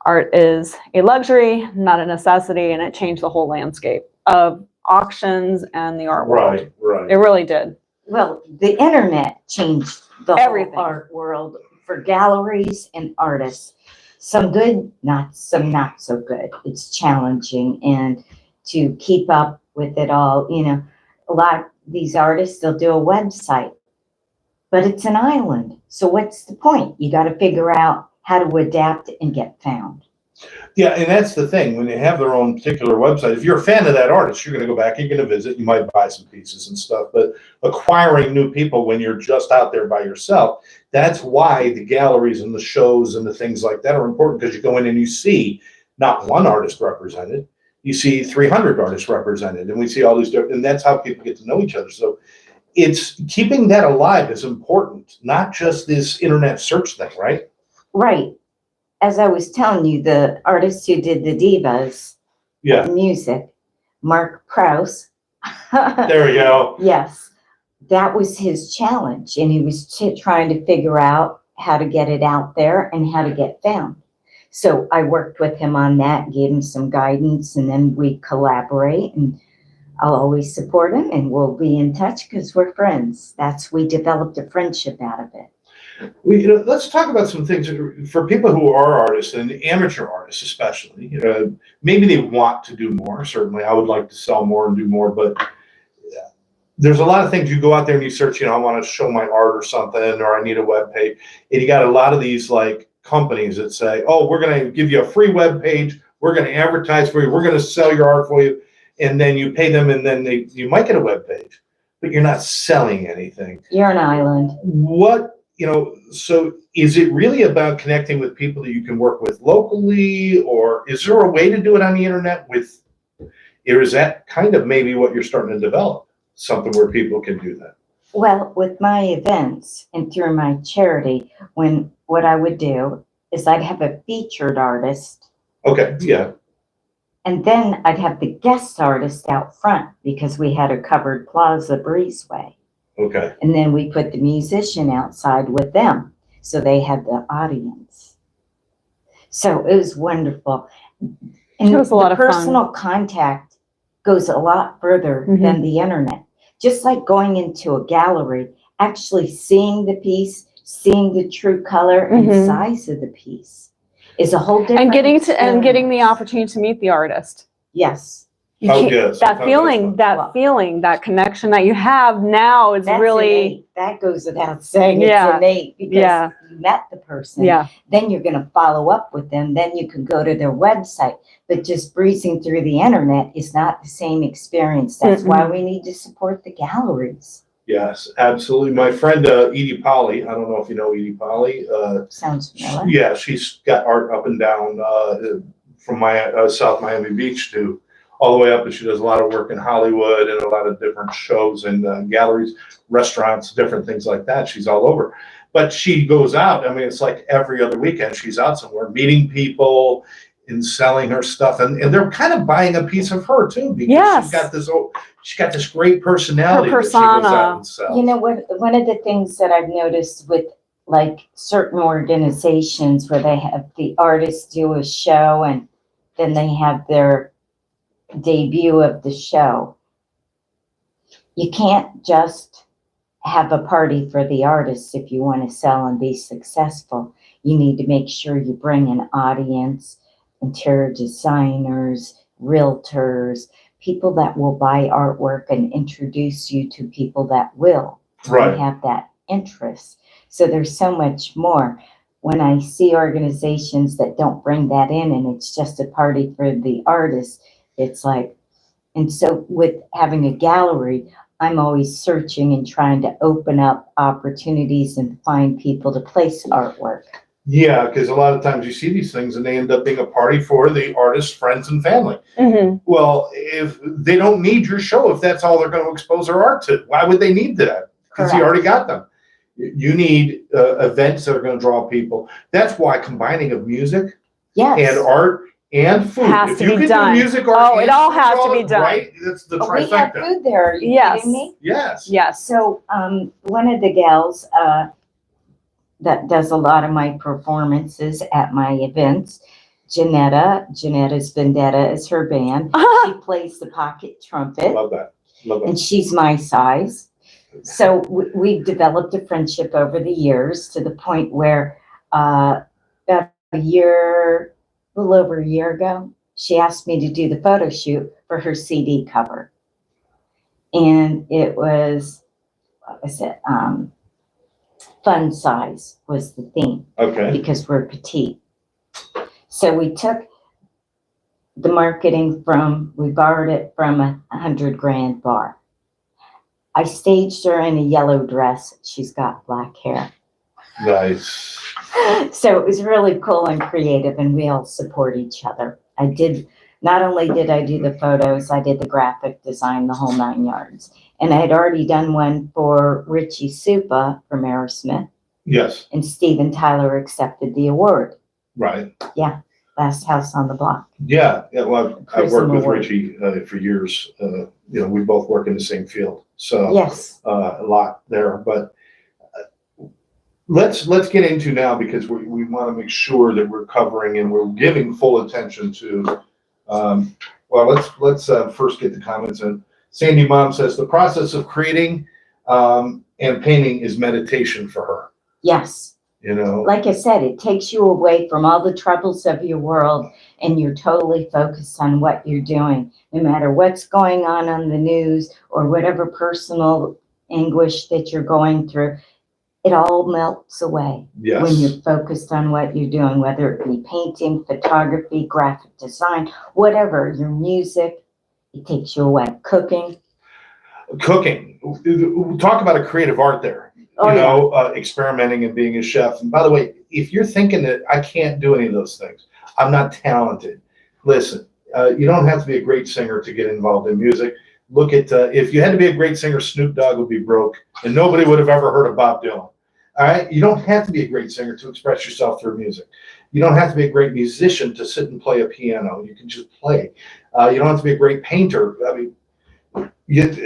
art is a luxury, not a necessity, and it changed the whole landscape of auctions and the art world. Right. It really did. Well, the internet changed the Everything. whole art world for galleries and artists. Some good, some not so good. It's challenging, and to keep up with it all, a lot of these artists, they'll do a website, but it's an island. So what's the point? You got to figure out how to adapt and get found. Yeah, and that's the thing. When they have their own particular website, if you're a fan of that artist, you're going to go back, you're going to visit, you might buy some pieces and stuff. But acquiring new people when you're just out there by yourself, that's why the galleries and the shows and the things like that are important, because you go in and you see not one artist represented, you see 300 artists represented, and we see all these different, and that's how people get to know each other. So it's keeping that alive is important, not just this internet search thing, right? Right. As I was telling you, the artist who did the divas music, Mark Prowse. There we go. Yes. That was his challenge. And he was trying to figure out how to get it out there and how to get found. So I worked with him on that, gave him some guidance, and then we collaborate. And I'll always support him, and we'll be in touch because we're friends. We developed a friendship out of it. Let's talk about some things for people who are artists and amateur artists, especially. Maybe they want to do more. Certainly, I would like to sell more and do more, but there's a lot of things you go out there and you search. I want to show my art or something, or I need a web page, and you got a lot of these like companies that say, "Oh, we're going to give you a free web page. We're going to advertise for you. We're going to sell your art for you," and then you pay them, and then you might get a web page, but you're not selling anything. You're an island. So is it really about connecting with people that you can work with locally, or is there a way to do it on the internet or is that kind of maybe what you're starting to develop, something where people can do that? Well, with my events and through my charity, what I would do is I'd have a featured artist. Okay, yeah. And then I'd have the guest artist out front because we had a covered plaza breezeway. Okay. And then we put the musician outside with them. So they had the audience. So it was wonderful. And it was a lot of fun. Personal contact goes a lot further than the internet. Just like going into a gallery, actually seeing the piece, seeing the true color and size of the piece is a whole different and getting the opportunity to meet the artist. Yes. Yes. That feeling, that connection that you have now is really innate. That goes without saying. It's innate because you met the person. Yeah. Then you're going to follow up with them. Then you can go to their website. But just breezing through the internet is not the same experience. That's why we need to support the galleries. Yes, absolutely. My friend Edie Polly, I don't know if you know Edie Polly. Sounds familiar. Yeah, she's got art up and down from South Miami Beach to all the way up, and she does a lot of work in Hollywood and a lot of different shows and galleries, restaurants, different things like that. She's all over. But she goes out. I mean, it's like every other weekend she's out somewhere meeting people and selling her stuff. And they're kind of buying a piece of her too, because she's got this great personality that she goes out and sells. You know, one of the things that I've noticed with like certain organizations where they have the artists do a show and then they have their debut of the show. You can't just have a party for the artists if you want to sell and be successful. You need to make sure you bring an audience, interior designers, realtors, people that will buy artwork and introduce you to people that will. Right. They have that interest. So there's so much more. When I see organizations that don't bring that in and it's just a party for the artists, it's like, and so with having a gallery, I'm always searching and trying to open up opportunities and find people to place artwork. Yeah, because a lot of times you see these things and they end up being a party for the artist's friends and family. Well, if they don't need your show, if that's all they're going to expose their art to, why would they need that? Because you already got them. You need events that are going to draw people. That's why combining of music and art and food. Has to be done. Do music, art, it all has to be done. Right? That's the trifecta. We have food there. Are you kidding me? Yes. Yes. So one of the gals that does a lot of my performances at my events, Janetta's Vendetta is her band. She plays the pocket trumpet. Love that. And she's my size. So we've developed a friendship over the years to the point where about a little over a year ago, she asked me to do the photo shoot for her CD cover. And it was, what was it? Fun size was the theme. Okay. Because we're petite. So we took the marketing we borrowed it from a $100,000 bar. I staged her in a yellow dress. She's got black hair. Nice. So it was really cool and creative, and we all support each other. Not only did I do the photos, I did the graphic design, the whole 9 yards. And I had already done one for Richie Supa from Aerosmith. Yes. And Steven Tyler accepted the award. Right. Yeah. Last house on the block. Yeah. Well, I've worked with Richie for years. We both work in the same field. So yes. A lot there. But let's get into now, because we want to make sure that we're covering and we're giving full attention to. Let's first get the comments in. Sandy Mom says the process of creating and painting is meditation for her. Yes. you know? Like I said, it takes you away from all the troubles of your world, and you're totally focused on what you're doing, no matter what's going on the news or whatever personal anguish that you're going through. It all melts away Yes. when you're focused on what you're doing, whether it be painting, photography, graphic design, whatever, your music, it takes you away. Cooking. Talk about a creative art there. Experimenting and being a chef. And by the way, if you're thinking that I can't do any of those things, I'm not talented, listen, you don't have to be a great singer to get involved in music. Look at, if you had to be a great singer, Snoop Dogg would be broke and nobody would have ever heard of Bob Dylan. All right. You don't have to be a great singer to express yourself through music. You don't have to be a great musician to sit and play a piano. You can just play. You don't have to be a great painter. I mean,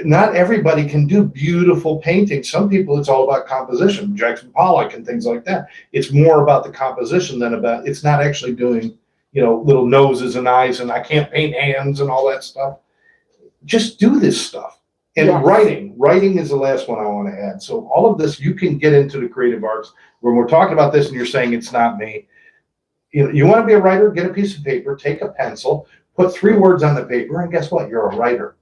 not everybody can do beautiful paintings. Some people, it's all about composition, Jackson Pollock and things like that. It's more about the composition than about, it's not actually doing, little noses and eyes and I can't paint hands and all that stuff. Just do this stuff. And Yes. writing is the last one I want to add. So all of this, you can get into the creative arts. When we're talking about this and you're saying it's not me, you want to be a writer, get a piece of paper, take a pencil, put 3 words on the paper, and guess what? You're a writer.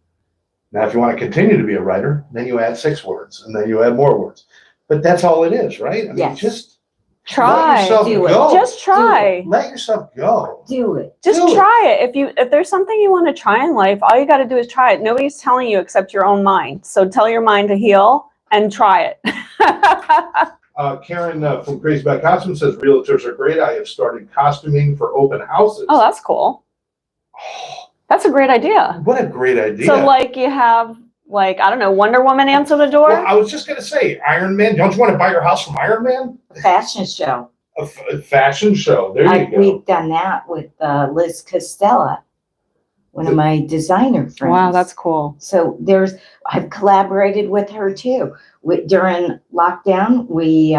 Now, if you want to continue to be a writer, then you add 6 words, and then you add more words. But that's all it is, right? I mean, Yes. just Try. let yourself Do it. go. Just try. Let yourself go. Do it. Just Do it. try it. If there's something you want to try in life, all you got to do is try it. Nobody's telling you except your own mind. So tell your mind to heal and try it. Karen from Crazy About Costumes says, realtors are great. I have started costuming for open houses. Oh, that's cool. That's a great idea. What a great idea. So like you have, I don't know, Wonder Woman answer the door? Well, I was just going to say, Iron Man. Don't you want to buy your house from Iron Man? A fashion show. A fashion show. There you go. We've done that with Liz Costella, one of my designer friends. Wow, that's cool. So I've collaborated with her too. During lockdown, we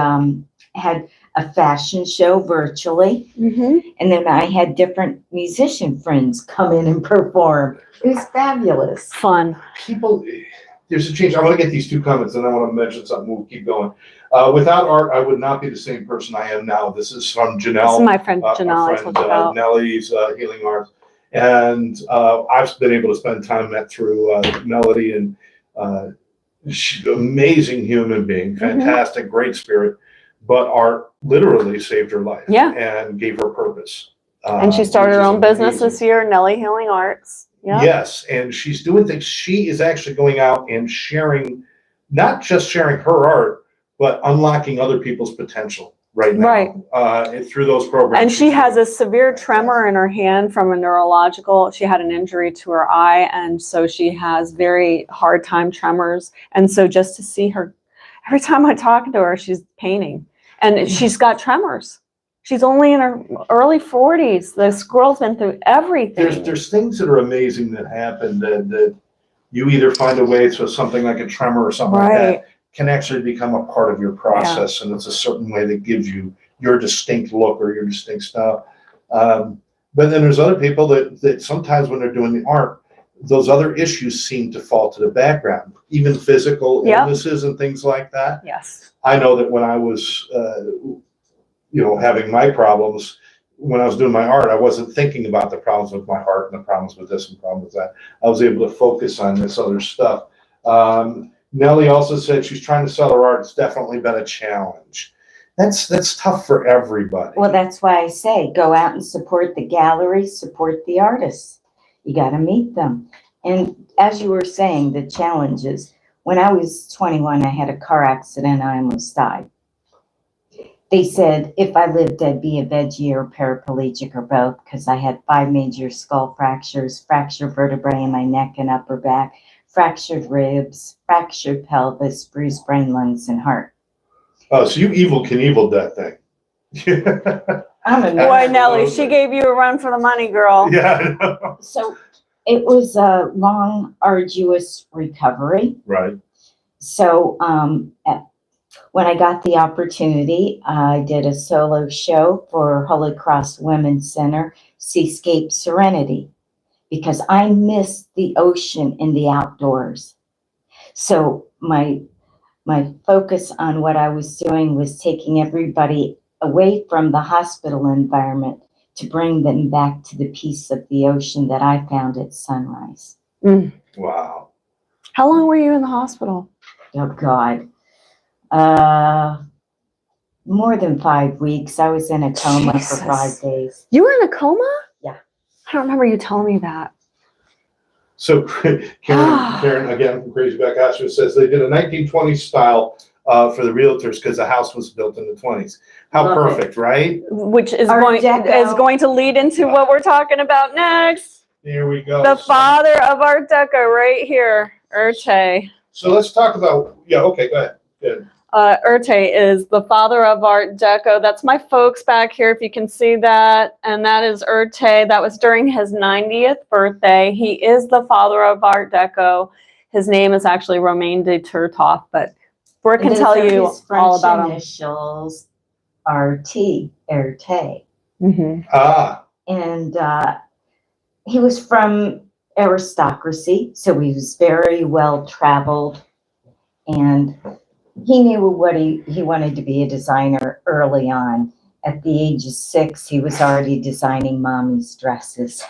had a fashion show virtually, and then I had different musician friends come in and perform. It was fabulous. Fun. People, there's a change. I want to get these 2 comments, and I want to mention something. We'll keep going. Without art, I would not be the same person I am now. This is from Janelle. This is my friend Janelle I told you about. Nellie's Healing Arts. And I've been able to spend time met through Melodie, and she's an amazing human being, fantastic, great spirit, but art literally saved her life and gave her purpose. And she started her own business this year, Nellie Healing Arts. Yeah. Yes, and she's doing things. She is actually going out and sharing, not just sharing her art, but unlocking other people's potential right now through those programs. And she has a severe tremor in her hand from a neurological, she had an injury to her eye, and so she has very hard time tremors. And so just to see her, every time I talk to her, she's painting, and she's got tremors. She's only in her early 40s. This girl's been through everything. There's things that are amazing that happen that you either find a way so something like a tremor or something like that can actually become a part of your process, and it's a certain way that gives you your distinct look or your distinct style. But then there's other people that sometimes when they're doing the art, those other issues seem to fall to the background, even physical illnesses and things like that. Yes. I know that when I was, having my problems, when I was doing my art, I wasn't thinking about the problems with my heart and the problems with this and problems with that. I was able to focus on this other stuff. Nellie also said she's trying to sell her art. It's definitely been a challenge. That's tough for everybody. Well, that's why I say go out and support the gallery, support the artists. You got to meet them. And as you were saying, the challenges. When I was 21, I had a car accident. I almost died. They said if I lived, I'd be a veggie or paraplegic or both, because I had 5 major skull fractures, fractured vertebrae in my neck and upper back, fractured ribs, fractured pelvis, bruised brain, lungs, and heart. Oh, so you Evel Knievel'd that thing. I'm a Boy, Nellie, she gave you a run for the money, girl. Yeah, I know. So it was a long, arduous recovery. Right. So when I got the opportunity, I did a solo show for Holy Cross Women's Center, Seascape Serenity, because I missed the ocean and the outdoors. So my focus on what I was doing was taking everybody away from the hospital environment to bring them back to the peace of the ocean that I found at sunrise. Wow. How long were you in the hospital? Oh God. More than 5 weeks. I was in a coma Jesus. for 5 days. You were in a coma? Yeah. I don't remember you telling me that. So Karen, again, from Crazy Back Asher, says they did a 1920s style for the realtors because the house was built in the 20s. How Love perfect, right? Which is Art is Deco. going to lead into what we're talking about next. Here we go. The father of Art Deco right here, Urte. So let's talk about, okay, go ahead. Good. Urte is the father of Art Deco. That's my folks back here, if you can see that. And that is Urte. That was during his 90th birthday. He is the father of Art Deco. His name is actually Romain de Turtoff, but Brooke can tell you all about him. Initials RT, Urte. And he was from aristocracy, so he was very well traveled, and he knew what he wanted to be a designer early on. At the age of 6, he was already designing mommy's dresses.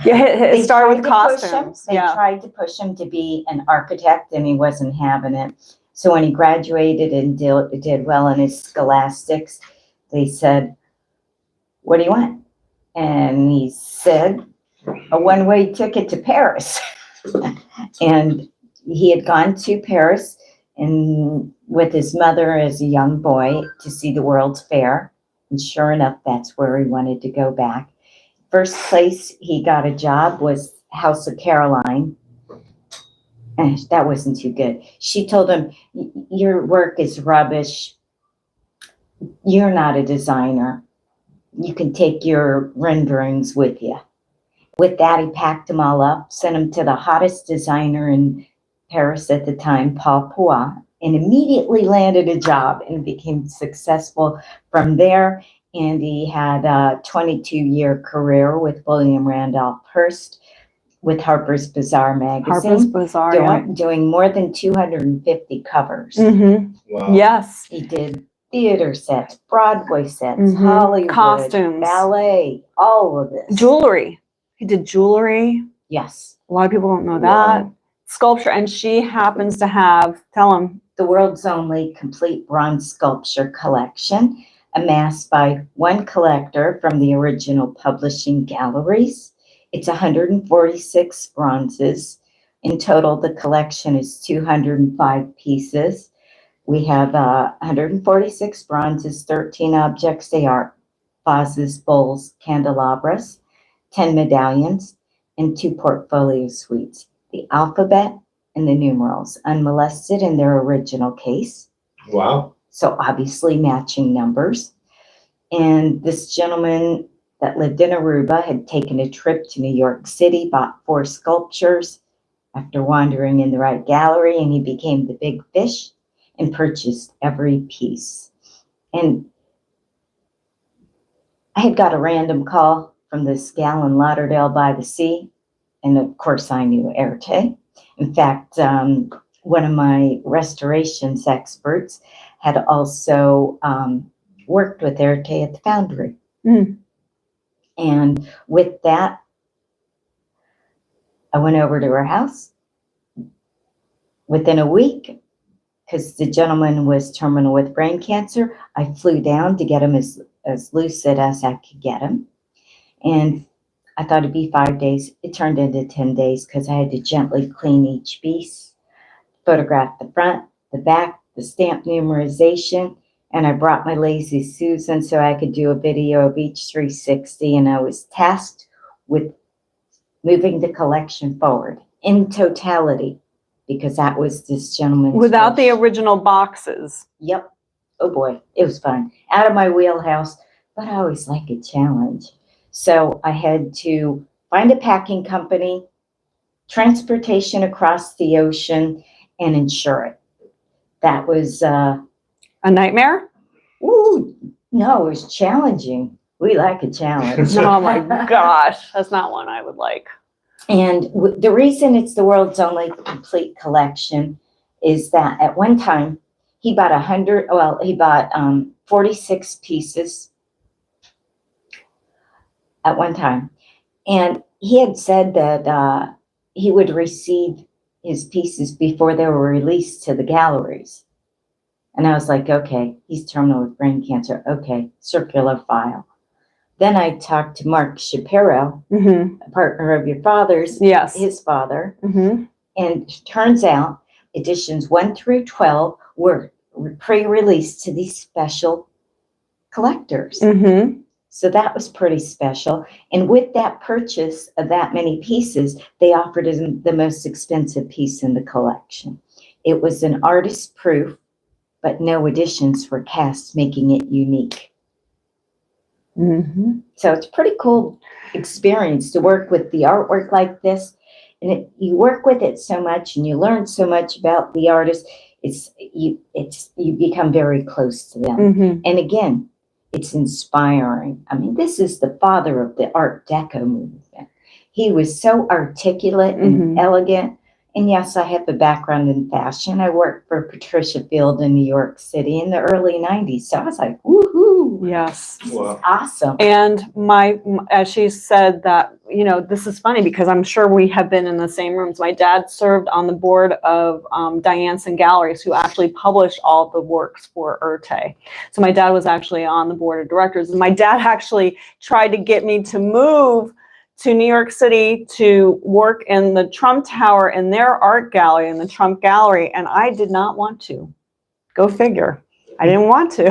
Yeah, it started with costumes. They tried to push him to be an architect, and he wasn't having it. So when he graduated and did well in his scholastics, they said, "What do you want?" And he said, "A one-way ticket to Paris." And he had gone to Paris and with his mother as a young boy to see the World's Fair. And sure enough, that's where he wanted to go back. First place he got a job was House of Caroline. And that wasn't too good. She told him, "Your work is rubbish. You're not a designer. You can take your renderings with you." With that, he packed them all up, sent them to the hottest designer in Paris at the time, Paul Poix, and immediately landed a job and became successful from there. And he had a 22-year career with William Randolph Hearst, with Harper's Bazaar magazine. Harper's Bazaar, doing more than 250 covers. Wow. Yes. He did theater sets, Broadway sets, Hollywood, costumes, ballet, all of this. Jewelry. He did jewelry. Yes. A lot of people don't know that. Sculpture. And she happens to have, tell him. The world's only complete bronze sculpture collection, amassed by one collector from the original publishing galleries. It's 146 bronzes. In total, the collection is 205 pieces. We have 146 bronzes, 13 objects. They are vases, bowls, candelabras, 10 medallions, and 2 portfolio suites. The alphabet and the numerals, unmolested in their original case. Wow. So obviously matching numbers. And this gentleman that lived in Aruba had taken a trip to New York City, bought 4 sculptures after wandering in the right gallery, and he became the big fish and purchased every piece. And I had got a random call from this gal in Lauderdale by the Sea, and of course I knew Urte. In fact, one of my restorations experts had also worked with Urte at the foundry. And with that, I went over to her house. Within a week, because the gentleman was terminal with brain cancer, I flew down to get him as lucid as I could get him. And I thought it'd be 5 days. It turned into 10 days because I had to gently clean each piece, photograph the front, the back, the stamp numerization, and I brought my Lazy Susan so I could do a video of each 360, and I was tasked with moving the collection forward in totality because that was this gentleman's Without the wish. original boxes. Yep. Oh boy, it was fun. Out of my wheelhouse, but I always like a challenge. So I had to find a packing company, transportation across the ocean, and insure it. That was A nightmare? ooh, no, it was challenging. We like a challenge. Oh my gosh, that's not one I would like. And the reason it's the world's only complete collection is that at one time he bought 46 pieces at one time. And he had said that he would receive his pieces before they were released to the galleries. And I was like, okay, he's terminal with brain cancer. Okay, circular file. Then I talked to Mark Shapiro, a partner of your father's, his father. And it turns out editions 1 through 12 were pre-released to these special collectors. So that was pretty special. And with that purchase of that many pieces, they offered him the most expensive piece in the collection. It was an artist proof, but no additions were cast, making it unique. So it's a pretty cool experience to work with the artwork like this. And you work with it so much and you learn so much about the artist. You become very close to them. And again, it's inspiring. I mean, this is the father of the Art Deco movement. He was so articulate and elegant. And yes, I have a background in fashion. I worked for Patricia Field in New York City in the early 90s. So I was like, woohoo. Yes. This is awesome. And as she said that, you know, this is funny because I'm sure we have been in the same rooms. My dad served on the board of Dianson Galleries, who actually published all the works for Urte. So my dad was actually on the board of directors. And my dad actually tried to get me to move to New York City to work in the Trump Tower in their art gallery, in the Trump Gallery, and I did not want to. Go figure. I didn't want to.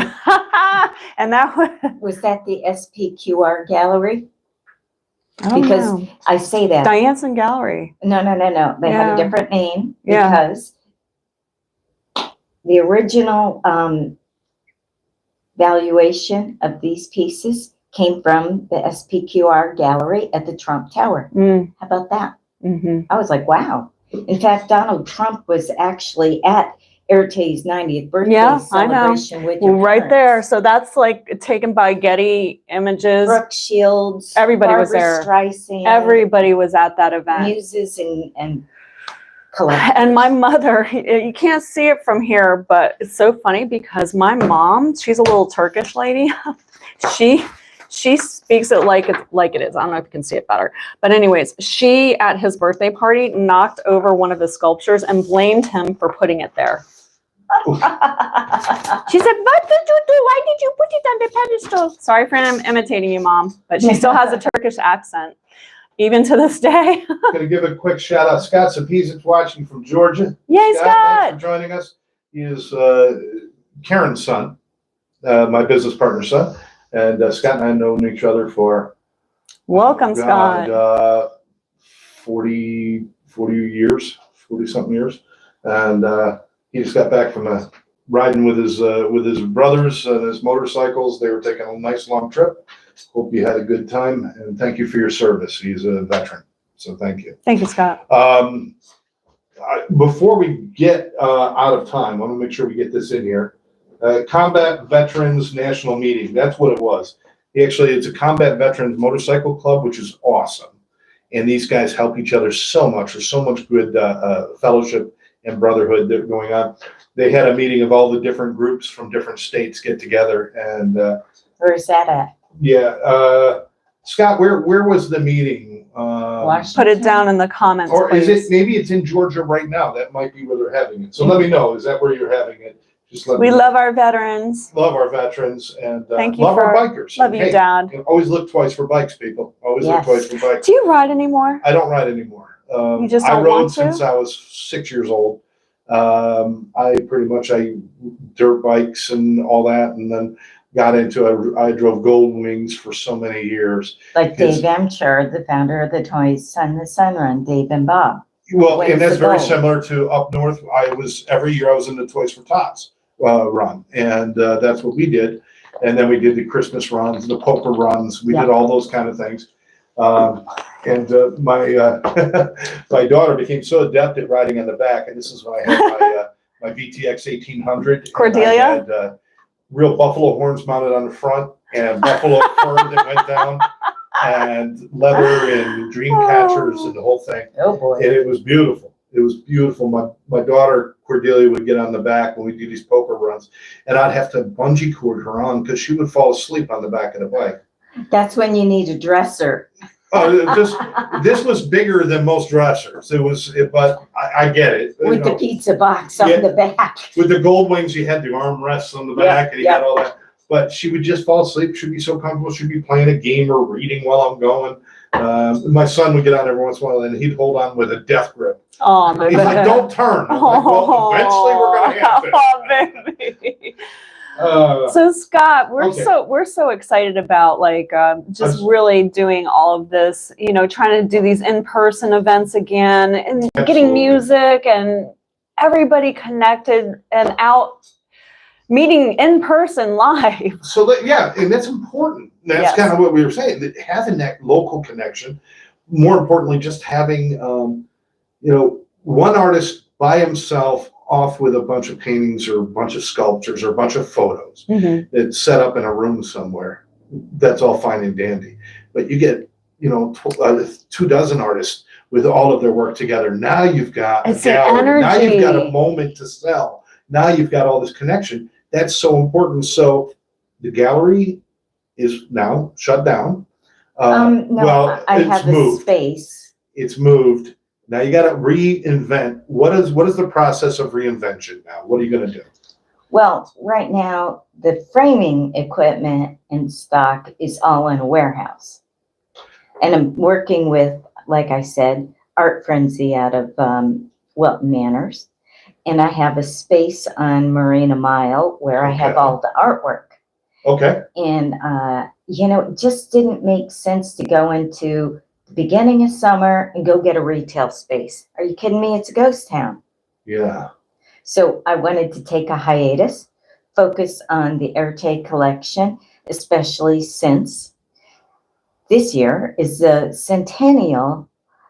And that was that the SPQR gallery? Because I say that. Dianson Gallery. No. They had a different name because the original valuation of these pieces came from the SPQR gallery at the Trump Tower. How about that? I was like, wow. In fact, Donald Trump was actually at Urte's 90th birthday celebration with your right parents. there. So that's like taken by Getty Images. Brooke Shields. Everybody was Barbara there. Streisand. Everybody was at that event. Muses and collectors. And my mother, you can't see it from here, but it's so funny because my mom, she's a little Turkish lady. She speaks it like it is. I don't know if you can see it better. But anyways, she, at his birthday party, knocked over one of his sculptures and blamed him for putting it there. She said, "What did you do? Why did you put it on the pedestal?" Sorry for imitating you, Mom. But she still has a Turkish accent, even to this day. Gonna give a quick shout out. Scott Sapizic's watching from Georgia. Yay, Scott! Thanks for joining us. He is Karen's son, my business partner's son. And Scott and I have known each other for Scott. 40 years, 40-something years. And he just got back from riding with his brothers and his motorcycles. They were taking a nice long trip. Hope you had a good time, and thank you for your service. He's a veteran, so thank you. Thank you, Scott. Before we get out of time, I want to make sure we get this in here. Combat Veterans National Meeting. That's what it was. Actually, it's a Combat Veterans Motorcycle Club, which is awesome. And these guys help each other so much. There's so much good fellowship and brotherhood that going on. They had a meeting of all the different groups from different states get together. And where's that at? Yeah, Scott, where was the meeting? Put it down in the comments, or please. is it maybe it's in Georgia right now? That might be where they're having it. So let me know. Is that where you're having it? We love our veterans. Love our veterans and Thank you love our bikers. Love you, Dad. Always look twice for bikes, people. Always look twice for bikes. Do you ride anymore? I don't ride anymore. You just don't I rode want to? since I was 6 years old. I dirt bikes and all that, and then got into I drove Gold Wings for so many years. Like Dave Emcher, the founder of the Toys the Sun Run, Dave and Bob. Well, and that's very similar to up north. Every year I was in the Toys for Tots run, and that's what we did. And then we did the Christmas runs, the poker runs. We did all those kind of things. And my my daughter became so adept at riding in the back, and this is when I had my VTX 1800. Cordelia? I had real buffalo horns mounted on the front, and buffalo fur that went down, and leather and dream catchers and the whole thing. Oh boy! And it was beautiful. It was beautiful. My daughter Cordelia would get on the back when we do these poker runs, and I'd have to bungee cord her on because she would fall asleep on the back of the bike. That's when you need a dresser. This was bigger than most dressers. But I get it. With the pizza box on the back. With the gold wings, you had the armrests on the back, and you had all that. But she would just fall asleep. She'd be so comfortable. She'd be playing a game or reading while I'm going. My son would get on every once in a while, and he'd hold on with a death grip. Oh, He's like, "Don't turn." I'm like, well, eventually we're gonna have to. Oh, baby. So Scott, we're so excited about just really doing all of this, trying to do these in-person events again and getting music and everybody connected and out meeting in person live. So and that's important. That's kind of what we were saying, that having that local connection, more importantly, just having, one artist by himself off with a bunch of paintings or a bunch of sculptures or a bunch of photos that's set up in a room somewhere. That's all fine and dandy. But you get, 24 artists with all of their work together. Now you've got a gallery. Now you've got a moment to sell. Now you've got all this connection. That's so important. So the gallery is now shut down. No, I have a space. It's moved. Now you got to reinvent. What is the process of reinvention now? What are you going to do? Well, right now the framing equipment and stock is all in a warehouse, and I'm working with, like I said, Art Frenzy out of Wilton Manors, and I have a space on Marina Mile where I have all the artwork. Okay. And it just didn't make sense to go into beginning of summer and go get a retail space. Are you kidding me? It's a ghost town. Yeah. So I wanted to take a hiatus, focus on the Arte collection, especially since this year is the centennial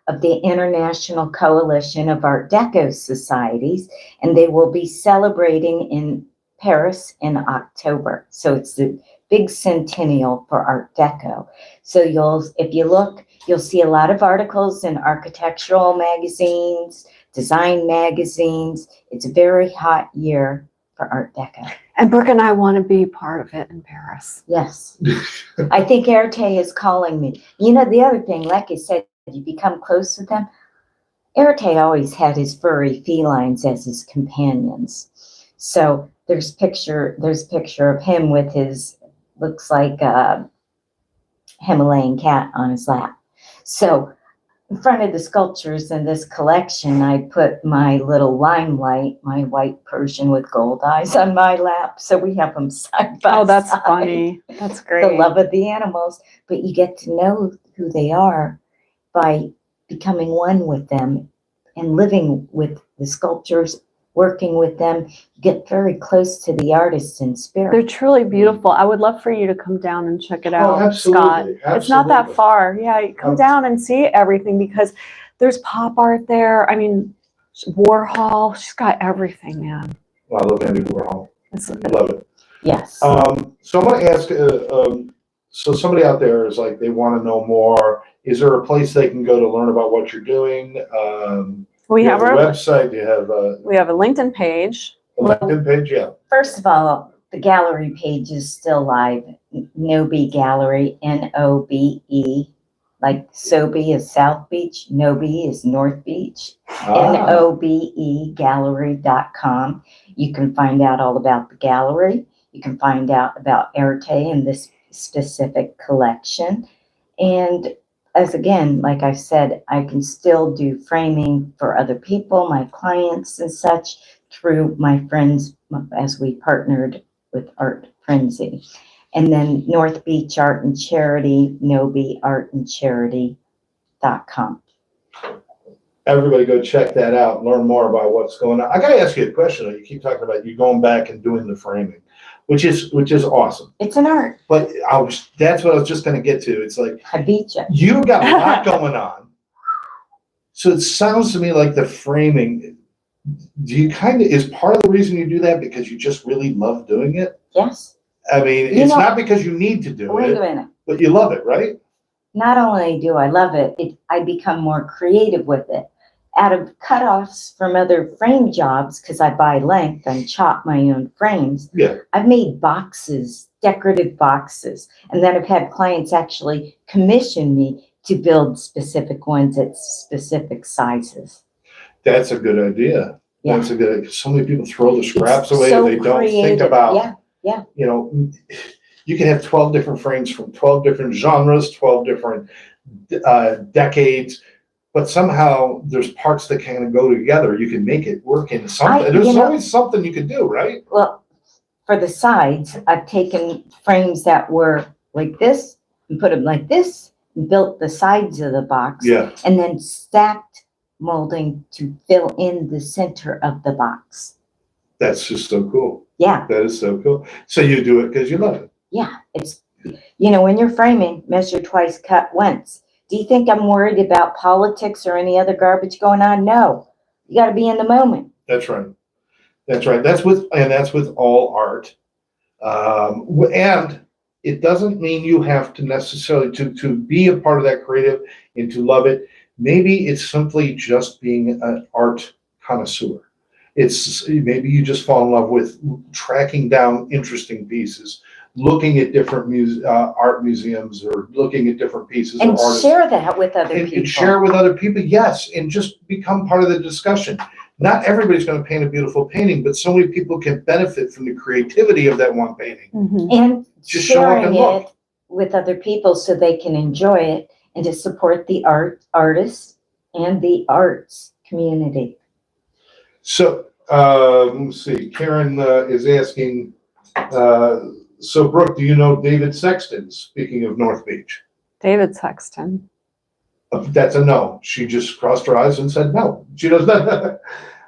of the International Coalition of Art Deco Societies, and they will be celebrating in Paris in October. So it's the big centennial for Art Deco. So if you look, you'll see a lot of articles in architectural magazines, design magazines. It's a very hot year for Art Deco. And Brooke and I want to be part of it in Paris. Yes. I think Arte is calling me. The other thing, like I said, you become close with them. Arte always had his furry felines as his companions. So there's picture of him with his, looks like a Himalayan cat on his lap. So in front of the sculptures in this collection, I put my little limelight, my white Persian with gold eyes on my lap. So we have them side by side. Oh, that's funny. That's great. The love of the animals. But you get to know who they are by becoming one with them and living with the sculptures, working with them. You get very close to the artists in spirit. They're truly beautiful. I would love for you to come down and check it out, absolutely, Scott. absolutely. It's not that far. Yeah, you come down and see everything because there's pop art there. I mean, Warhol, she's got everything, man. Well, I love Andy Warhol. I love it. Yes. So I want to ask, so somebody out there is like, they want to know more. Is there a place they can go to learn about what you're doing? We have our website. You have we have a LinkedIn page. A LinkedIn page, yeah. First of all, the gallery page is still live. Nobe Gallery, Nobe, like Sobe is South Beach, Nobe is North Beach. Nobe gallery.com. You can find out all about the gallery. You can find out about Arte and this specific collection. And again, like I said, I can still do framing for other people, my clients and such, through my friends as we partnered with Art Frenzy. And then North Beach Art and Charity, nobeartandcharity.com. Everybody go check that out and learn more about what's going on. I got to ask you a question. You keep talking about you going back and doing the framing, which is awesome. It's an art. But that's what I was just going to get to. It's like, I beat you. You got a lot going on. So it sounds to me like the framing, is part of the reason you do that because you just really love doing it? Yes. I mean, it's not because you need to do wait a minute. But you love it, right? Not only do I love it, I become more creative with it. out of cutoffs from other frame jobs, because I buy length and chop my own frames, Yeah. I've made boxes, decorative boxes, and then I've had clients actually commission me to build specific ones at specific sizes. That's a good idea. Yeah. That's a good, so many people throw the scraps away, So they don't think creative. about, Yeah. you know, you can have 12 different frames from 12 different genres, 12 different decades, but somehow there's parts that kind of go together. You can make it work in something. There's always something you can do, right? Well, for the sides, I've taken frames that were like this and put them like this and built the sides of the box. Yeah. And then stacked molding to fill in the center of the box. That's just so cool. Yeah. That is so cool. So you do it because you love it. Yeah. It's, when you're framing, measure twice, cut once. Do you think I'm worried about politics or any other garbage going on? No. You got to be in the moment. That's right. That's right. That's with all art. And it doesn't mean you have to necessarily to be a part of that creative and to love it. Maybe it's simply just being an art connoisseur. It's maybe you just fall in love with tracking down interesting pieces, looking at different art museums, or looking at different pieces And of artists. share that with other people. And share with other people, yes, and just become part of the discussion. Not everybody's going to paint a beautiful painting, but so many people can benefit from the creativity of that one painting. Mm-hmm. And Just show up and sharing look. it with other people so they can enjoy it and to support the artists and the arts community. So, let's see, Karen is asking, so Brooke, do you know David Sexton, speaking of North Beach? David Sexton. That's a no. She just crossed her eyes and said no. She does not.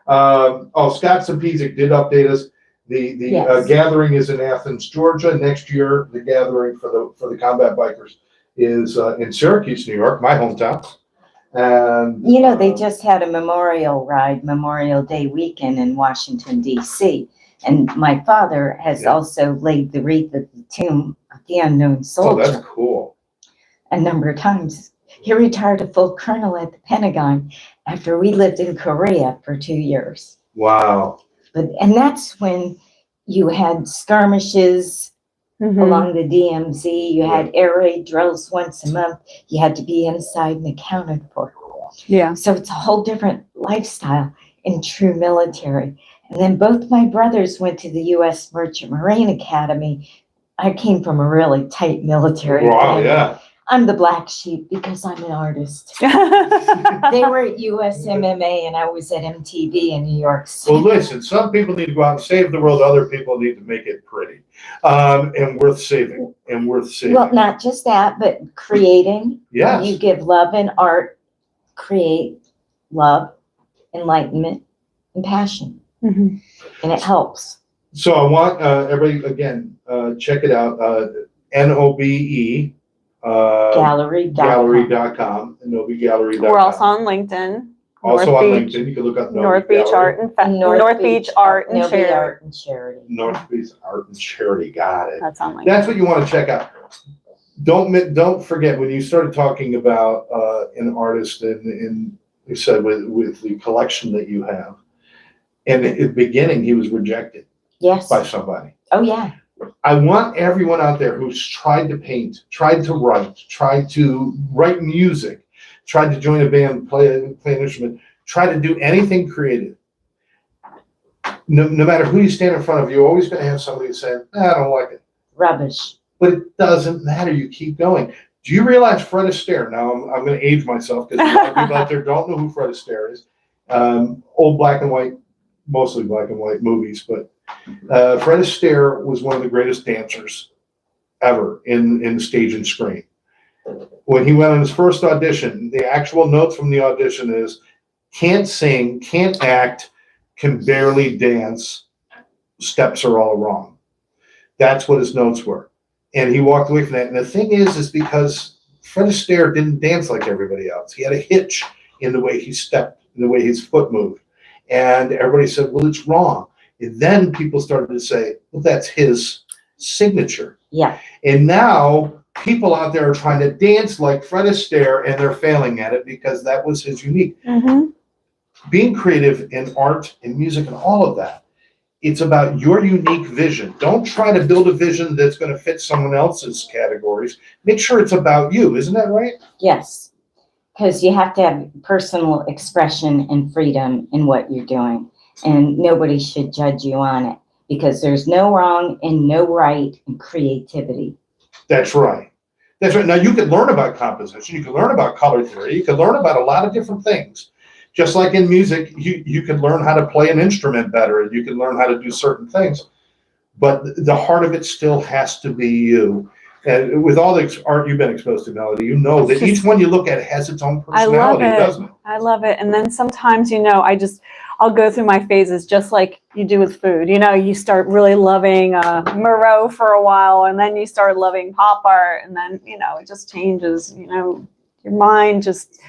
Scott Sapizic did update us. The Yes. gathering is in Athens, Georgia. Next year, the gathering for the combat bikers is in Syracuse, New York, my hometown. And They just had a memorial Day weekend in Washington, D.C. And my father has also laid the wreath at the tomb of the unknown soldier. Oh, that's cool. A number of times. He retired a full colonel at the Pentagon after we lived in Korea for 2 years. Wow. And that's when you had skirmishes along the DMZ. You had air raid drills once a month. You had to be inside and accounted for. Yeah. So it's a whole different lifestyle in true military. And then both my brothers went to the U.S. Merchant Marine Academy. I came from a really tight military family. Yeah. I'm the black sheep because I'm an artist. They were at USMMA and I was at MTV in New York City. Well, listen, some people need to go out and save the world. Other people need to make it pretty and worth saving. Well, not just that, but creating. Yes. You give love and art, create love, enlightenment, and passion. Mm-hmm. And it helps. So I want everybody, again, check it out. NOBE. Gallery.com. NOBeGallery.com. We're also on LinkedIn. Also on Beach, LinkedIn. You can look up North Beach Art and North Beach Art and Charity. North Beach Art and Charity. Got it. That's on LinkedIn. That's what you want to check out. Don't forget when you started talking about an artist and you said with the collection that you have. And at the beginning, he was rejected. Yes. By somebody. Oh yeah. I want everyone out there who's tried to paint, tried to write music, tried to join a band, play an instrument, try to do anything creative. No matter who you stand in front of, you're always going to have somebody saying, I don't like it. Rubbish. But it doesn't matter. You keep going. Do you realize Fred Astaire? Now I'm going to age myself because a lot of people out there don't know who Fred Astaire is. Old black and white, mostly black and white movies, but Fred Astaire was one of the greatest dancers ever in stage and screen. When he went on his first audition, the actual notes from the audition is, can't sing, can't act, can barely dance, steps are all wrong. That's what his notes were. And he walked away from that. And the thing is because Fred Astaire didn't dance like everybody else. He had a hitch in the way he stepped, in the way his foot moved. And everybody said, well, it's wrong. And then people started to say, well, that's his signature. Yeah. And now people out there are trying to dance like Fred Astaire and they're failing at it because that was his unique. Mm-hmm. being creative in art and music and all of that, it's about your unique vision. Don't try to build a vision that's going to fit someone else's categories. Make sure it's about you. Isn't that right? Yes, because you have to have personal expression and freedom in what you're doing, and nobody should judge you on it because there's no wrong and no right in creativity. That's right. That's right. Now you can learn about composition. You can learn about color theory. You can learn about a lot of different things. Just like in music, you can learn how to play an instrument better and you can learn how to do certain things. But the heart of it still has to be you. And with all the art you've been exposed to, Melody, you know that each one you look at has its own personality, doesn't it? I love it. And then sometimes, I'll go through my phases just like you do with food. You start really loving Moreau for a while, and then you start loving pop art, and then, it just changes, your mind just,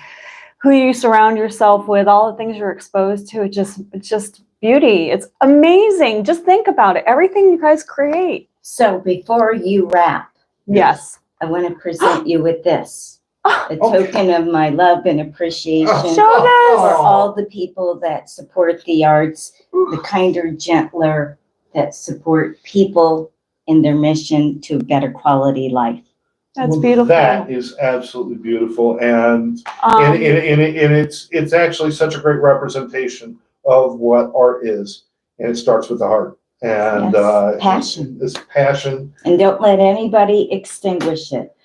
who you surround yourself with, all the things you're exposed to, it's just beauty. It's amazing. Just think about it. Everything you guys create. So before you wrap, yes, I want to present you with this. A token of my love and appreciation Show this. for all the people that support the arts, the kinder, gentler, that support people in their mission to a better quality life. That's beautiful. That is absolutely beautiful, and it's actually such a great representation of what art is, and it starts with the heart and Yes. Passion. This passion. And don't let anybody extinguish it.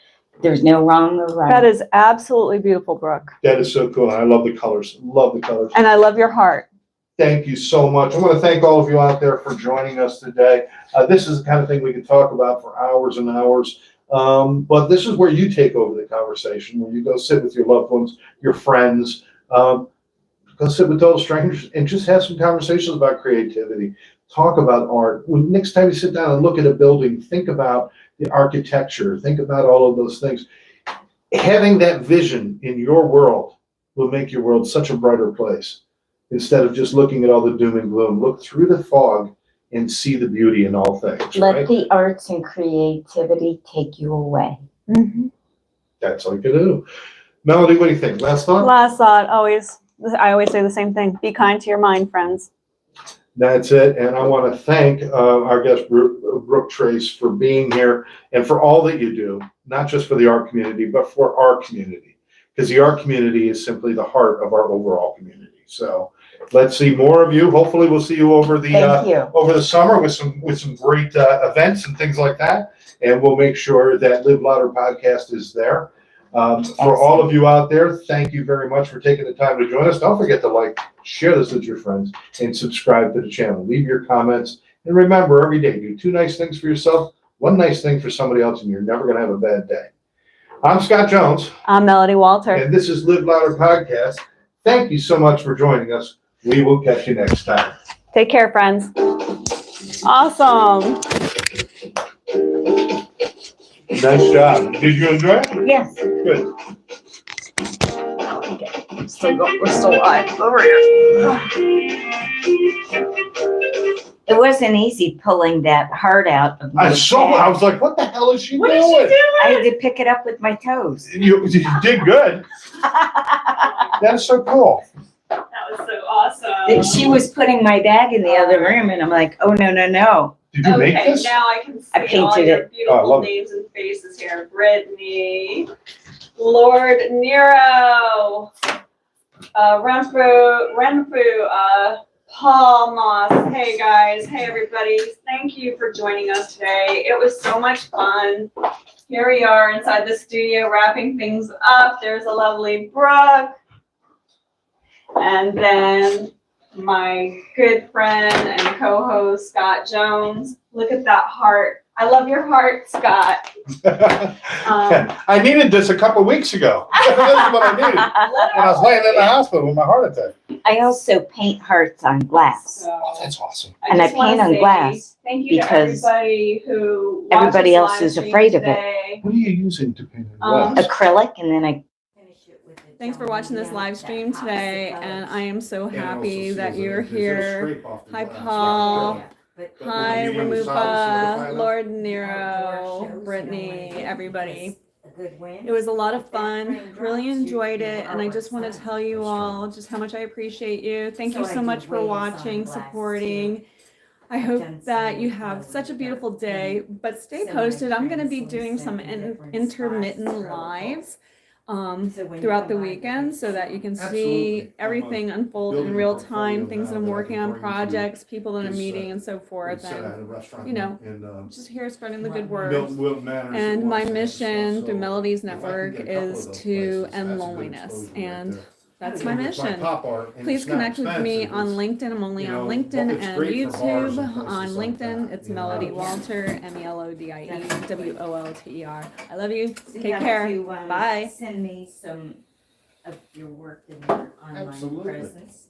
There's no wrong or right. That is absolutely beautiful, Brooke. That is so cool. I love the colors. Love the colors. And I love your heart. Thank you so much. I want to thank all of you out there for joining us today. This is the kind of thing we could talk about for hours and hours. But this is where you take over the conversation, where you go sit with your loved ones, your friends, go sit with total strangers and just have some conversations about creativity. Talk about art. When next time you sit down and look at a building, think about the architecture, think about all of those things. Having that vision in your world will make your world such a brighter place. Instead of just looking at all the doom and gloom, look through the fog and see the beauty in all things. Let right? the arts and creativity take you away. Mm-hmm. That's all you can do. Melody, what do you think? Last thought? Last thought, I always say the same thing. Be kind to your mind, friends. That's it. And I want to thank our guest, Brooke Trace, for being here and for all that you do, not just for the art community, but for our community. Because the art community is simply the heart of our overall community. So let's see more of you. Hopefully we'll see you over the summer with some great events and things like that. And we'll make sure that Live Louder podcast is there. For all of you out there, thank you very much for taking the time to join us. Don't forget to like, share this with your friends, and subscribe to the channel. Leave your comments. And remember, every day, do 2 nice things for yourself, 1 nice thing for somebody else, and you're never going to have a bad day. I'm Scott Jones. I'm Melodie Wolter. And this is Live Louder Podcast. Thank you so much for joining us. We will catch you next time. Take care, friends. Awesome. Nice job. Did you enjoy it? Yes. Good. We're still live over here. It wasn't easy pulling that heart out of my I was like, what the hell is she doing? I had to pick it up with my toes. You did good. That is so cool. That was so awesome. She was putting my bag in the other room, and I'm like, oh, no. Did you make this? Now I can see I painted all your it. beautiful names and faces here. Brittany, Lord Nero, Renfu, Paul Moss. Hey guys, hey everybody. Thank you for joining us today. It was so much fun. Here we are inside the studio wrapping things up. There's a lovely Brooke. And then my good friend and co-host, Scott Jones. Look at that heart. I love your heart, Scott. I needed this a couple weeks ago. This is what I needed. When I was laying in the hospital with my heart attack. I also paint hearts on glass. Oh, that's awesome. And I paint on glass thank you because to everybody who everybody watches else live is stream afraid of it. today. What are you using to paint on glass? Acrylic, and then I finish it with a Thanks for watching this live stream today, and I am so Yeah, happy also that seals you're it. There's a here. scrape off the Hi, glass. Paul. But Hi, Will you use solid certified Ramupa, enough? Lord Nero, Brittany, everybody. good wind. It was a lot of If that fun. rain Really drops, enjoyed you it. are And I where just want to it's at. tell you That's all just how much I appreciate you. Thank So you I so do much for wave watching, sunglasses, supporting. I I've hope done that some you have with such a beautiful dark day, pink, but stay similar posted. I'm going to be trends, doing some in different intermittent spots, lives So when you throughout come the by, weekend you so that you can Absolutely. see everything unfold in building a real portfolio time, things that now I'm that I working can on, bring to projects, people that I'm this, meeting and so We forth. said I had a And, restaurant you know, in just here spreading the Right. good word. Milton Manors. it And my was, mission stuff, through so Melodies if I can Network get a couple of is those to places, end that's a good loneliness. exposure right And there. that's Oh, my yeah. With mission. pop art, and Please it's not connect with me expensive, on it's, LinkedIn. I'm only you on know, LinkedIn it's and great for bars YouTube. and places On like LinkedIn, that, it's you know. Melodie Oh, yeah. Wolter, MELODIE I love you. So you Take have care. to, Bye. send me some of your work and your online Absolutely. presence.